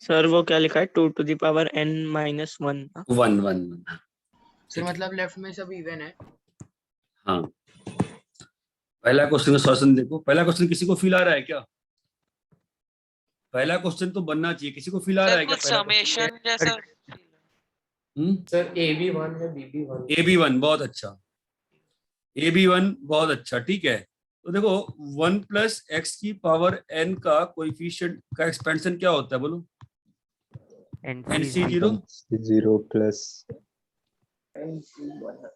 [SPEAKER 11] सर वो क्या लिखा है 2 to the power n minus 1.
[SPEAKER 1] 1
[SPEAKER 7] sir मतलब लेफ्ट में सब इवन है.
[SPEAKER 1] हाँ. पहला क्वेश्चन का सॉल्यूशन देखो. पहला क्वेश्चन किसी को फील आ रहा है क्या? पहला क्वेश्चन तो बनना चाहिए. किसी को फील आ रहा
[SPEAKER 12] सर
[SPEAKER 1] है क्या?
[SPEAKER 12] कुछ समेशन जैसा.
[SPEAKER 7] सर AB1 है BB1.
[SPEAKER 1] AB1 बहुत अच्छा. AB1 बहुत अच्छा. ठीक है. तो देखो 1 प्लस एक्स की पावर n का कोएफिशिएंट का एक्सपेंशन क्या होता है बोलो? NC0
[SPEAKER 13] 0 plus
[SPEAKER 5] NC1.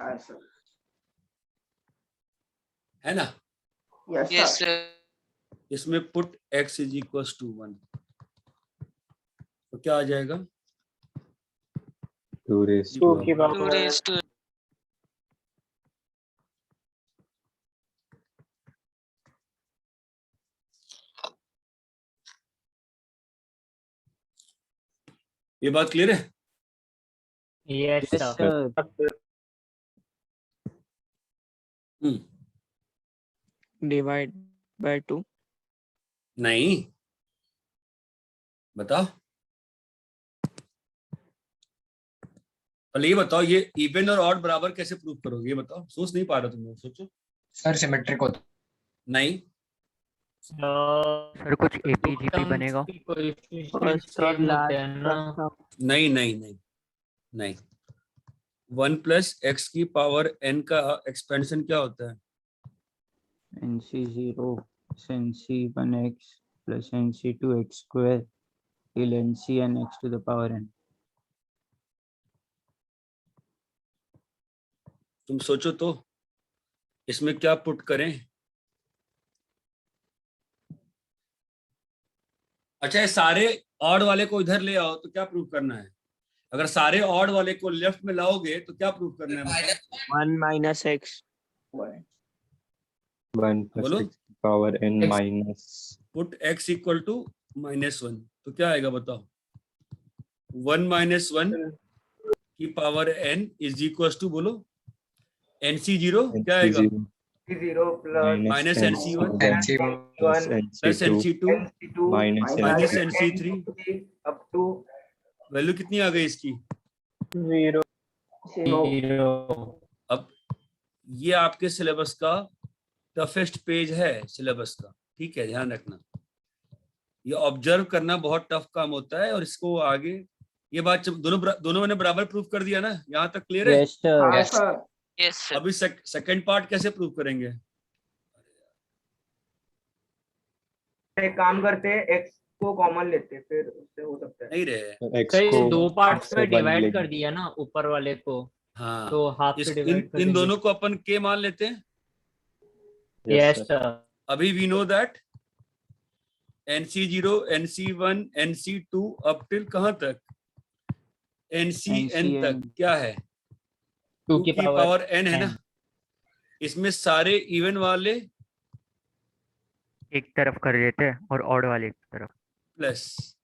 [SPEAKER 5] हाँ, sir.
[SPEAKER 1] है ना?
[SPEAKER 5] Yes,
[SPEAKER 12] Yes,
[SPEAKER 5] sir.
[SPEAKER 12] sir.
[SPEAKER 1] इसमें put x is equal to 1 तो क्या आ जाएगा?
[SPEAKER 13] 2 raised
[SPEAKER 12] 2
[SPEAKER 13] to
[SPEAKER 12] raised to.
[SPEAKER 1] ये बात क्लियर है?
[SPEAKER 2] yes
[SPEAKER 8] Yes,
[SPEAKER 2] sir.
[SPEAKER 8] sir.
[SPEAKER 11] Divide by 2.
[SPEAKER 1] नहीं. बताओ. पहले ये बताओ ये इवन और ऑड बराबर कैसे प्रूव करोगे? ये बताओ. सोच नहीं पा रहे तुम लोग. सोचो.
[SPEAKER 6] सर सिमेट्रिक होता.
[SPEAKER 1] नहीं.
[SPEAKER 4] सर कुछ APGP बनेगा?
[SPEAKER 2] और सर
[SPEAKER 1] नहीं नहीं नहीं नहीं. 1 प्लस एक्स की पावर n का एक्सपेंशन क्या होता है?
[SPEAKER 8] NC0 NC1x plus NC2x square till NCn x to the power n.
[SPEAKER 1] तुम सोचो तो इसमें क्या पुट करें? अच्छा ये सारे ऑड वाले को इधर ले आओ तो क्या प्रूव करना है? अगर सारे ऑड वाले को लेफ्ट में लाओगे तो क्या प्रूव करना है?
[SPEAKER 11] 1 minus x.
[SPEAKER 13] 1 plus
[SPEAKER 1] बोलो.
[SPEAKER 13] x power n minus
[SPEAKER 1] put x equal to -1 तो क्या आएगा बताओ? 1 minus 1 की power n is equal to बोलो NC0 क्या आएगा?
[SPEAKER 9] NC0 plus
[SPEAKER 1] minus NC1
[SPEAKER 13] plus
[SPEAKER 1] plus NC2
[SPEAKER 13] minus
[SPEAKER 1] minus
[SPEAKER 13] NC2
[SPEAKER 1] NC3
[SPEAKER 9] up to
[SPEAKER 1] value कितनी आ गई इसकी?
[SPEAKER 12] 0
[SPEAKER 2] 0
[SPEAKER 1] अब ये आपके सिलेबस का टफेस्ट पेज है सिलेबस का, ठीक है, ध्यान रखना। ये ऑब्जर्व करना बहुत टफ काम होता है, और इसको आगे ये बात दोनों मैंने बराबर प्रूफ कर दिया ना, यहाँ तक क्लियर है?
[SPEAKER 8] Yes sir.
[SPEAKER 5] हाँ सर।
[SPEAKER 12] yes sir
[SPEAKER 1] अभी सेकंड पार्ट कैसे प्रूव करेंगे?
[SPEAKER 9] एक काम करते हैं, एक्स को कॉमन लेते हैं, फिर उससे हो सकता है।
[SPEAKER 1] नहीं रहे।
[SPEAKER 13] एक्स
[SPEAKER 2] सर ये
[SPEAKER 13] को
[SPEAKER 2] 2 पार्ट्स
[SPEAKER 13] से
[SPEAKER 2] में
[SPEAKER 13] वन
[SPEAKER 2] डिवाइड
[SPEAKER 13] लेंगे।
[SPEAKER 2] कर दिया ना ऊपर वाले को,
[SPEAKER 1] हाँ,
[SPEAKER 2] तो हाफ से डिवाइड कर
[SPEAKER 1] इन
[SPEAKER 2] देंगे।
[SPEAKER 1] दोनों को अपन के मान लेते हैं।
[SPEAKER 2] Yes sir.
[SPEAKER 1] अभी we know that NC0, NC1, NC2 up till कहां तक? NCN तक क्या है?
[SPEAKER 2] 2
[SPEAKER 1] 2
[SPEAKER 2] की
[SPEAKER 1] की पावर n है ना। इसमें सारे इवन वाले
[SPEAKER 4] एक तरफ कर लेते हैं और ऑड वाले एक तरफ।
[SPEAKER 1] प्लस,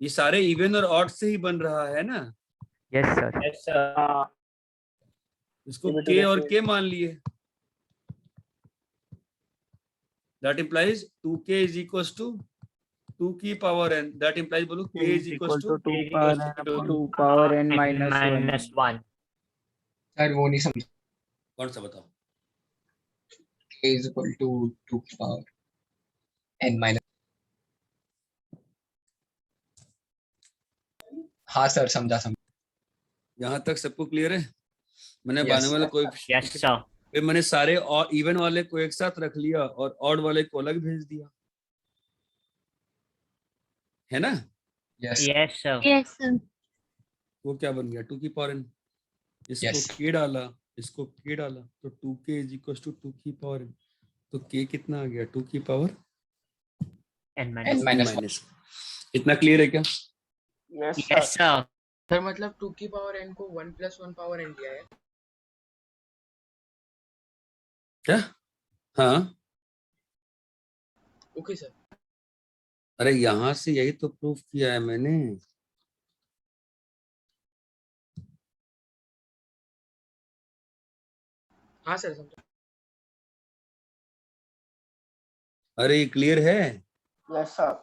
[SPEAKER 1] ये सारे इवन और ऑड से ही बन रहा है ना।
[SPEAKER 4] Yes sir.
[SPEAKER 2] Yes sir.
[SPEAKER 1] इसको k और k मान लिए। That implies 2k is equals to 2 की पावर n. That implies बोलो k is equals to
[SPEAKER 8] 2 power n minus 1.
[SPEAKER 6] Sir वो नहीं समझ,
[SPEAKER 1] कौन सा बताओ?
[SPEAKER 6] k is equal to 2 की पावर n माइनस। हाँ सर, समझा।
[SPEAKER 1] यहाँ तक सबको क्लियर है? मैंने
[SPEAKER 6] Yes,
[SPEAKER 1] बाने वाला कोई
[SPEAKER 2] यस सर।
[SPEAKER 1] फिर मैंने सारे और इवन वाले को एक साथ रख लिया और ऑड वाले को अलग भेज दिया, है ना?
[SPEAKER 6] Yes
[SPEAKER 2] yes sir.
[SPEAKER 14] Yes sir.
[SPEAKER 1] वो क्या बन गया? 2 की पावर n। इसको
[SPEAKER 6] Yes.
[SPEAKER 1] k डाला, इसको k डाला, तो 2k इज इक्वल टू 2 की पावर n। तो k कितना आ गया? 2 की power
[SPEAKER 2] n
[SPEAKER 6] n minus
[SPEAKER 1] minus. इतना क्लियर है क्या?
[SPEAKER 5] Yes
[SPEAKER 2] yes sir.
[SPEAKER 7] सर मतलब 2 की पावर n को 1 + 1 पावर n दिया है।
[SPEAKER 1] क्या? हाँ,
[SPEAKER 7] ओके सर।
[SPEAKER 1] अरे यहां से यही तो प्रूफ किया है मैंने।
[SPEAKER 7] हाँ सर समझा।
[SPEAKER 1] अरे ये क्लियर है?
[SPEAKER 5] Yes sir.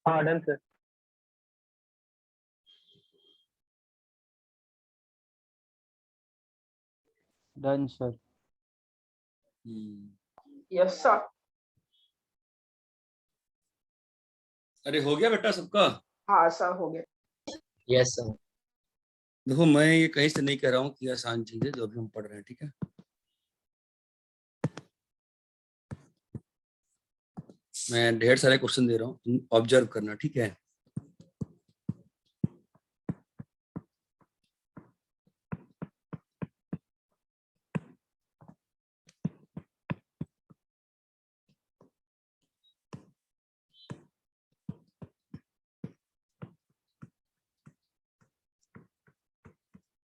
[SPEAKER 12] हाँ done sir.
[SPEAKER 8] Done sir.
[SPEAKER 5] Yes sir.
[SPEAKER 1] अरे हो गया बेटा सबका?
[SPEAKER 5] हाँ सर, हो गया।
[SPEAKER 6] Yes sir.
[SPEAKER 1] देखो मैं ये कहीं से नहीं कह रहा हूँ कि आसान चीज है जो अभी हम पढ़ रहे हैं, ठीक है? मैं ढेर सारे क्वेश्चन दे रहा हूँ, तुम ऑब्जर्व करना, ठीक है?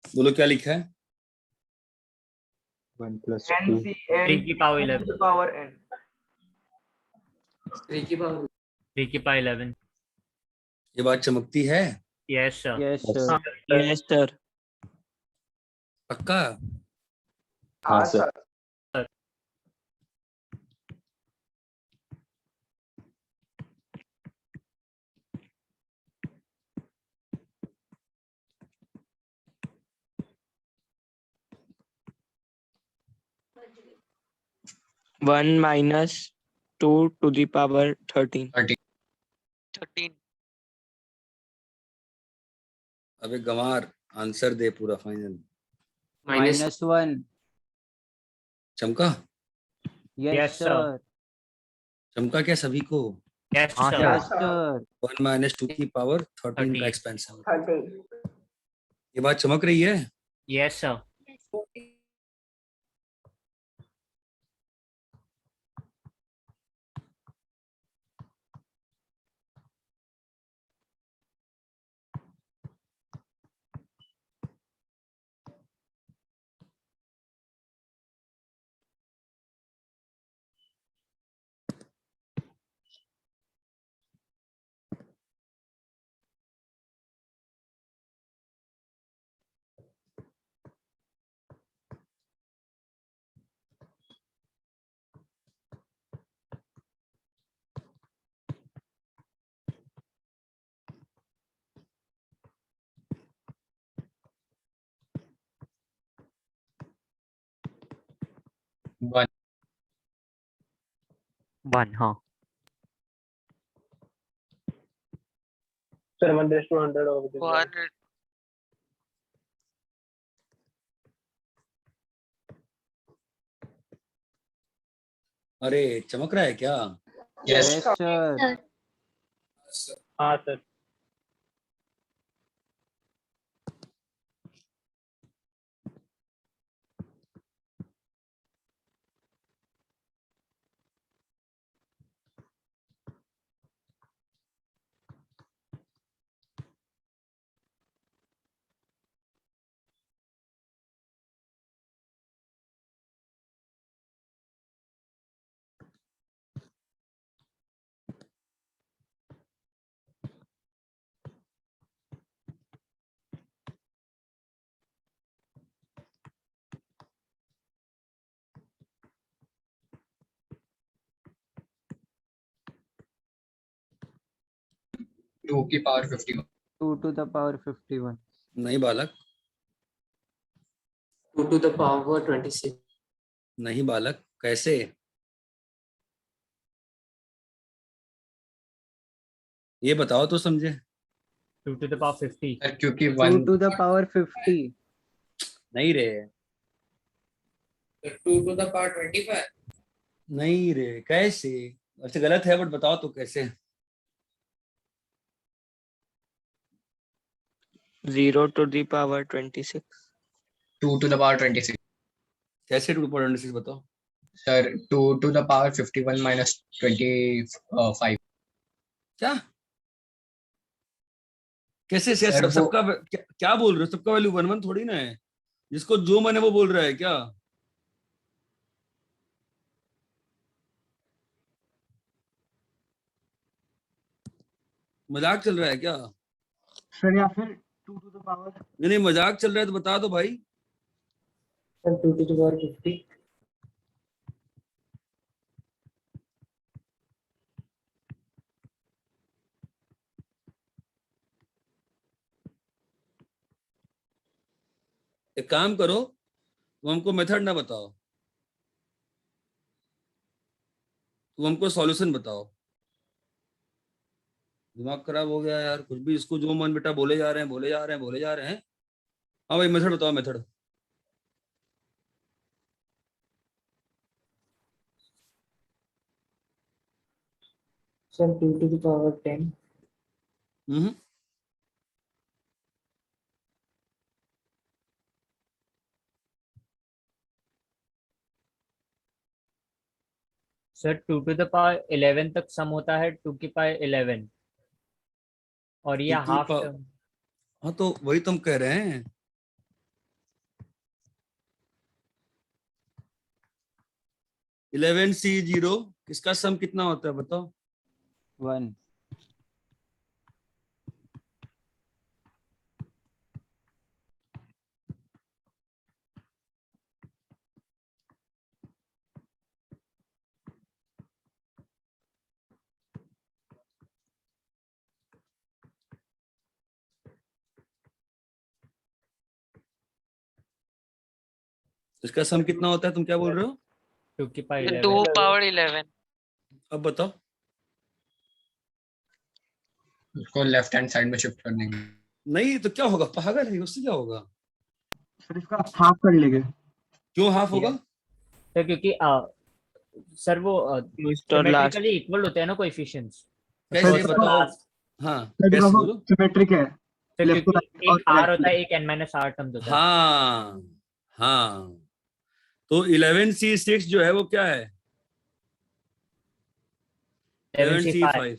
[SPEAKER 1] बोलो क्या लिखा है?
[SPEAKER 13] 1 + 2
[SPEAKER 2] 3 की पावर 11।
[SPEAKER 9] Power n।
[SPEAKER 7] 3 की पावर
[SPEAKER 2] 3 की पावर 11।
[SPEAKER 1] ये बात चमकती है?
[SPEAKER 2] Yes sir.
[SPEAKER 8] Yes sir.
[SPEAKER 11] Yes sir.
[SPEAKER 1] पक्का?
[SPEAKER 5] हाँ sir.
[SPEAKER 11] 1 minus 2 to the power 13.
[SPEAKER 6] 13.
[SPEAKER 1] अबे गंवार आंसर दे पूरा फाइनल।
[SPEAKER 8] -1।
[SPEAKER 1] चमका?
[SPEAKER 8] Yes sir.
[SPEAKER 1] चमका क्या सभी को?
[SPEAKER 2] यस
[SPEAKER 4] हाँ
[SPEAKER 2] सर।
[SPEAKER 8] Yes sir.
[SPEAKER 1] 1 - 2 की पावर 13 का
[SPEAKER 2] 13।
[SPEAKER 1] एक्सपेंशन।
[SPEAKER 5] 30।
[SPEAKER 1] ये बात चमक रही है?
[SPEAKER 2] Yes sir.
[SPEAKER 6] One.
[SPEAKER 4] 1 हाँ।
[SPEAKER 12] Sir, 1:100 over this.
[SPEAKER 11] 100.
[SPEAKER 1] अरे चमक रहा है क्या?
[SPEAKER 6] Yes.
[SPEAKER 8] Yes sir.
[SPEAKER 12] हाँ सर।
[SPEAKER 6] Two की पावर 51.
[SPEAKER 8] 2 to the power 51।
[SPEAKER 1] नहीं बालक।
[SPEAKER 14] 2 to the power 26।
[SPEAKER 1] नहीं बालक, कैसे? ये बताओ तो समझे।
[SPEAKER 2] 2 to the power 50।
[SPEAKER 6] Sir, क्योंकि
[SPEAKER 8] 2
[SPEAKER 6] 1
[SPEAKER 8] to the power 50।
[SPEAKER 1] नहीं रे,
[SPEAKER 14] 2 to the power 25।
[SPEAKER 1] नहीं रे, कैसे? अच्छा गलत है बट बताओ तो कैसे?
[SPEAKER 11] 0 to the power 26।
[SPEAKER 6] 2 to the power 26.
[SPEAKER 1] कैसे 2.26 बताओ?
[SPEAKER 6] Sir, 2 to the power 51 minus 25.
[SPEAKER 1] क्या? कैसे से
[SPEAKER 6] Sir, वो
[SPEAKER 1] सबका क्या बोल रहे हो? सबका वैल्यू 1 1 थोड़ी ना है। जिसको जो मन है वो बोल रहा है क्या? मजाक चल रहा है क्या?
[SPEAKER 9] सर या फिर 2 to the power
[SPEAKER 1] नहीं मजाक चल रहा है तो बता दो भाई।
[SPEAKER 14] 2 to the power 50।
[SPEAKER 1] एक काम करो, तुम हमको मेथड ना बताओ, तुम हमको सॉल्यूशन बताओ। दिमाग खराब हो गया यार, कुछ भी इसको जो मन बेटा बोले जा रहे हैं बोले जा रहे हैं बोले जा रहे हैं। हाँ भाई मेथड बताओ, method.
[SPEAKER 14] Sir, 2 to the power 10।
[SPEAKER 2] Sir 2 to the power 11 तक सम होता है 2 की पावर 11 और ये
[SPEAKER 1] 2 की
[SPEAKER 2] हाफ
[SPEAKER 1] पावर,
[SPEAKER 2] टर्म।
[SPEAKER 1] हाँ तो वही तुम कह रहे हैं। 11C0 इसका सम कितना होता है बताओ?
[SPEAKER 8] 1।
[SPEAKER 1] इसका सम कितना होता है, तुम क्या बोल रहे हो?
[SPEAKER 2] 2 की पावर
[SPEAKER 11] 2
[SPEAKER 2] 11
[SPEAKER 11] power 11
[SPEAKER 1] अब बताओ।
[SPEAKER 6] उसको लेफ्ट हैंड साइड में शिफ्ट करने के लिए।
[SPEAKER 1] नहीं तो क्या होगा, पागल है, उससे क्या होगा?
[SPEAKER 9] सर इसका हाफ कर लेंगे।
[SPEAKER 1] क्यों हाफ होगा?
[SPEAKER 2] सर क्योंकि सर वो
[SPEAKER 11] First और last
[SPEAKER 2] सिमेट्रिकली इक्वल होते हैं ना कोएफिशिएंट्स।
[SPEAKER 1] कैसे बताओ? हाँ कैसे बोलो?
[SPEAKER 9] सिमेट्रिक है।
[SPEAKER 2] सर
[SPEAKER 9] Left to
[SPEAKER 2] क्योंकि
[SPEAKER 9] right
[SPEAKER 2] एक
[SPEAKER 9] और
[SPEAKER 2] r
[SPEAKER 9] right
[SPEAKER 2] होता है,
[SPEAKER 9] to
[SPEAKER 2] एक n-r टर्म्स होता है।
[SPEAKER 1] हाँ हाँ, तो 11C6 जो है वो क्या है? 11C5।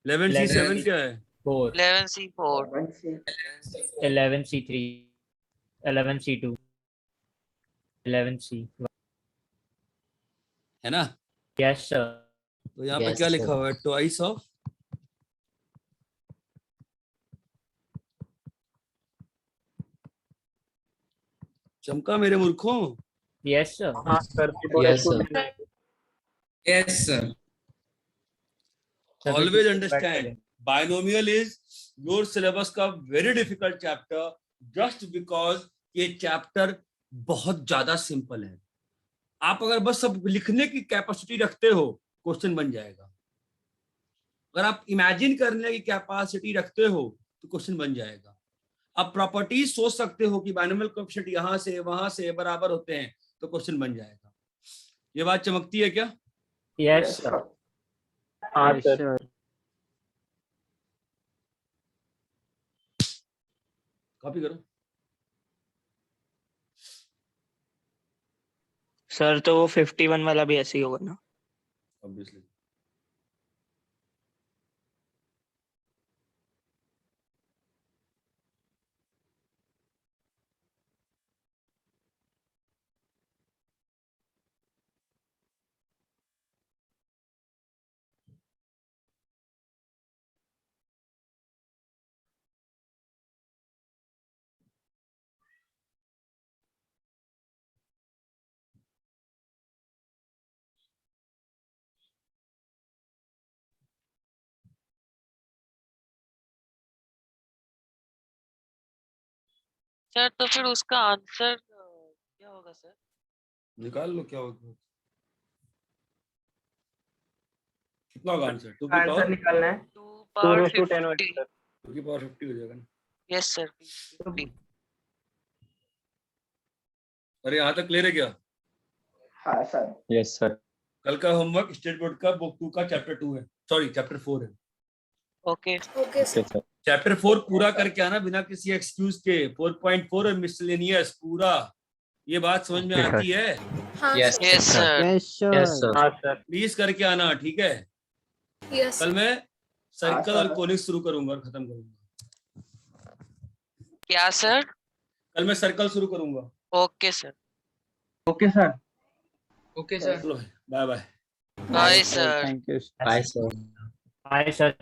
[SPEAKER 1] 11C7 क्या है?
[SPEAKER 2] 4
[SPEAKER 11] 11C4
[SPEAKER 2] 11C3 11C2 11C
[SPEAKER 1] है ना?
[SPEAKER 2] Yes sir.
[SPEAKER 1] तो यहाँ पे क्या लिखा हुआ है? ट्वाइस ऑफ चमका मेरे मूर्खों।
[SPEAKER 2] Yes sir.
[SPEAKER 12] हाँ sir,
[SPEAKER 6] Yes, sir. Yes, sir.
[SPEAKER 1] Always understand binomial is your syllabus का very difficult chapter, just because ये चैप्टर बहुत ज्यादा सिंपल है। आप अगर बस सब लिखने की कैपेसिटी रखते हो, क्वेश्चन बन जाएगा। अगर आप इमेजिन करने की कैपेसिटी रखते हो तो क्वेश्चन बन जाएगा। आप प्रॉपर्टीज सोच सकते हो कि बायनोमियल कोएफिशिएंट यहां से वहां से बराबर होते हैं तो क्वेश्चन बन जाएगा। ये बात चमकती है क्या?
[SPEAKER 2] Yes sir.
[SPEAKER 12] हाँ
[SPEAKER 8] Yes,
[SPEAKER 12] सर।
[SPEAKER 8] sir.
[SPEAKER 1] कॉपी करो।
[SPEAKER 11] सर तो वो 51 वाला भी ऐसे ही होगा ना?
[SPEAKER 1] ऑब्वियसली।
[SPEAKER 11] सर तो फिर उसका आंसर क्या होगा सर?
[SPEAKER 1] निकाल लो क्या होगा। कितना होगा आंसर? 2 की
[SPEAKER 9] आंसर
[SPEAKER 1] पावर
[SPEAKER 9] निकालना है।
[SPEAKER 11] 2
[SPEAKER 12] 2
[SPEAKER 11] power
[SPEAKER 12] raised to 10 हो
[SPEAKER 11] 50
[SPEAKER 12] सर।
[SPEAKER 1] 2 की पावर 50 हो जाएगा ना?
[SPEAKER 11] Yes sir 50।
[SPEAKER 1] अरे यहाँ तक क्लियर है क्या?
[SPEAKER 5] हाँ सर।
[SPEAKER 13] Yes sir.
[SPEAKER 1] कल का होमवर्क स्टेट बोर्ड का बुक 2 का चैप्टर 2 है, सॉरी चैप्टर 4 है।
[SPEAKER 11] Okay
[SPEAKER 3] okay sir.
[SPEAKER 13] Sir
[SPEAKER 1] chapter 4 पूरा करके आना बिना किसी एक्सक्यूज के। 4.4 और मिसलेनियस पूरा। ये बात समझ में
[SPEAKER 4] Okay,
[SPEAKER 1] आती है?
[SPEAKER 3] हाँ
[SPEAKER 6] Yes,
[SPEAKER 11] yes sir.
[SPEAKER 8] Yes, sir.
[SPEAKER 6] yes, sir.
[SPEAKER 12] हाँ सर।
[SPEAKER 1] प्लीज करके आना, ठीक है?
[SPEAKER 3] यस
[SPEAKER 1] कल मैं सर्कल
[SPEAKER 5] हाँ,
[SPEAKER 1] और
[SPEAKER 5] सर।
[SPEAKER 1] कोनिक शुरू करूंगा और खत्म करूंगा।
[SPEAKER 11] क्या सर?
[SPEAKER 1] कल मैं सर्कल शुरू करूंगा।
[SPEAKER 11] Okay sir.
[SPEAKER 9] Okay sir.
[SPEAKER 7] Okay sir.
[SPEAKER 1] चलो bye bye.
[SPEAKER 11] Bye
[SPEAKER 8] Sir,
[SPEAKER 11] sir.
[SPEAKER 8] thank you.
[SPEAKER 6] Bye, sir.
[SPEAKER 2] Hi sir.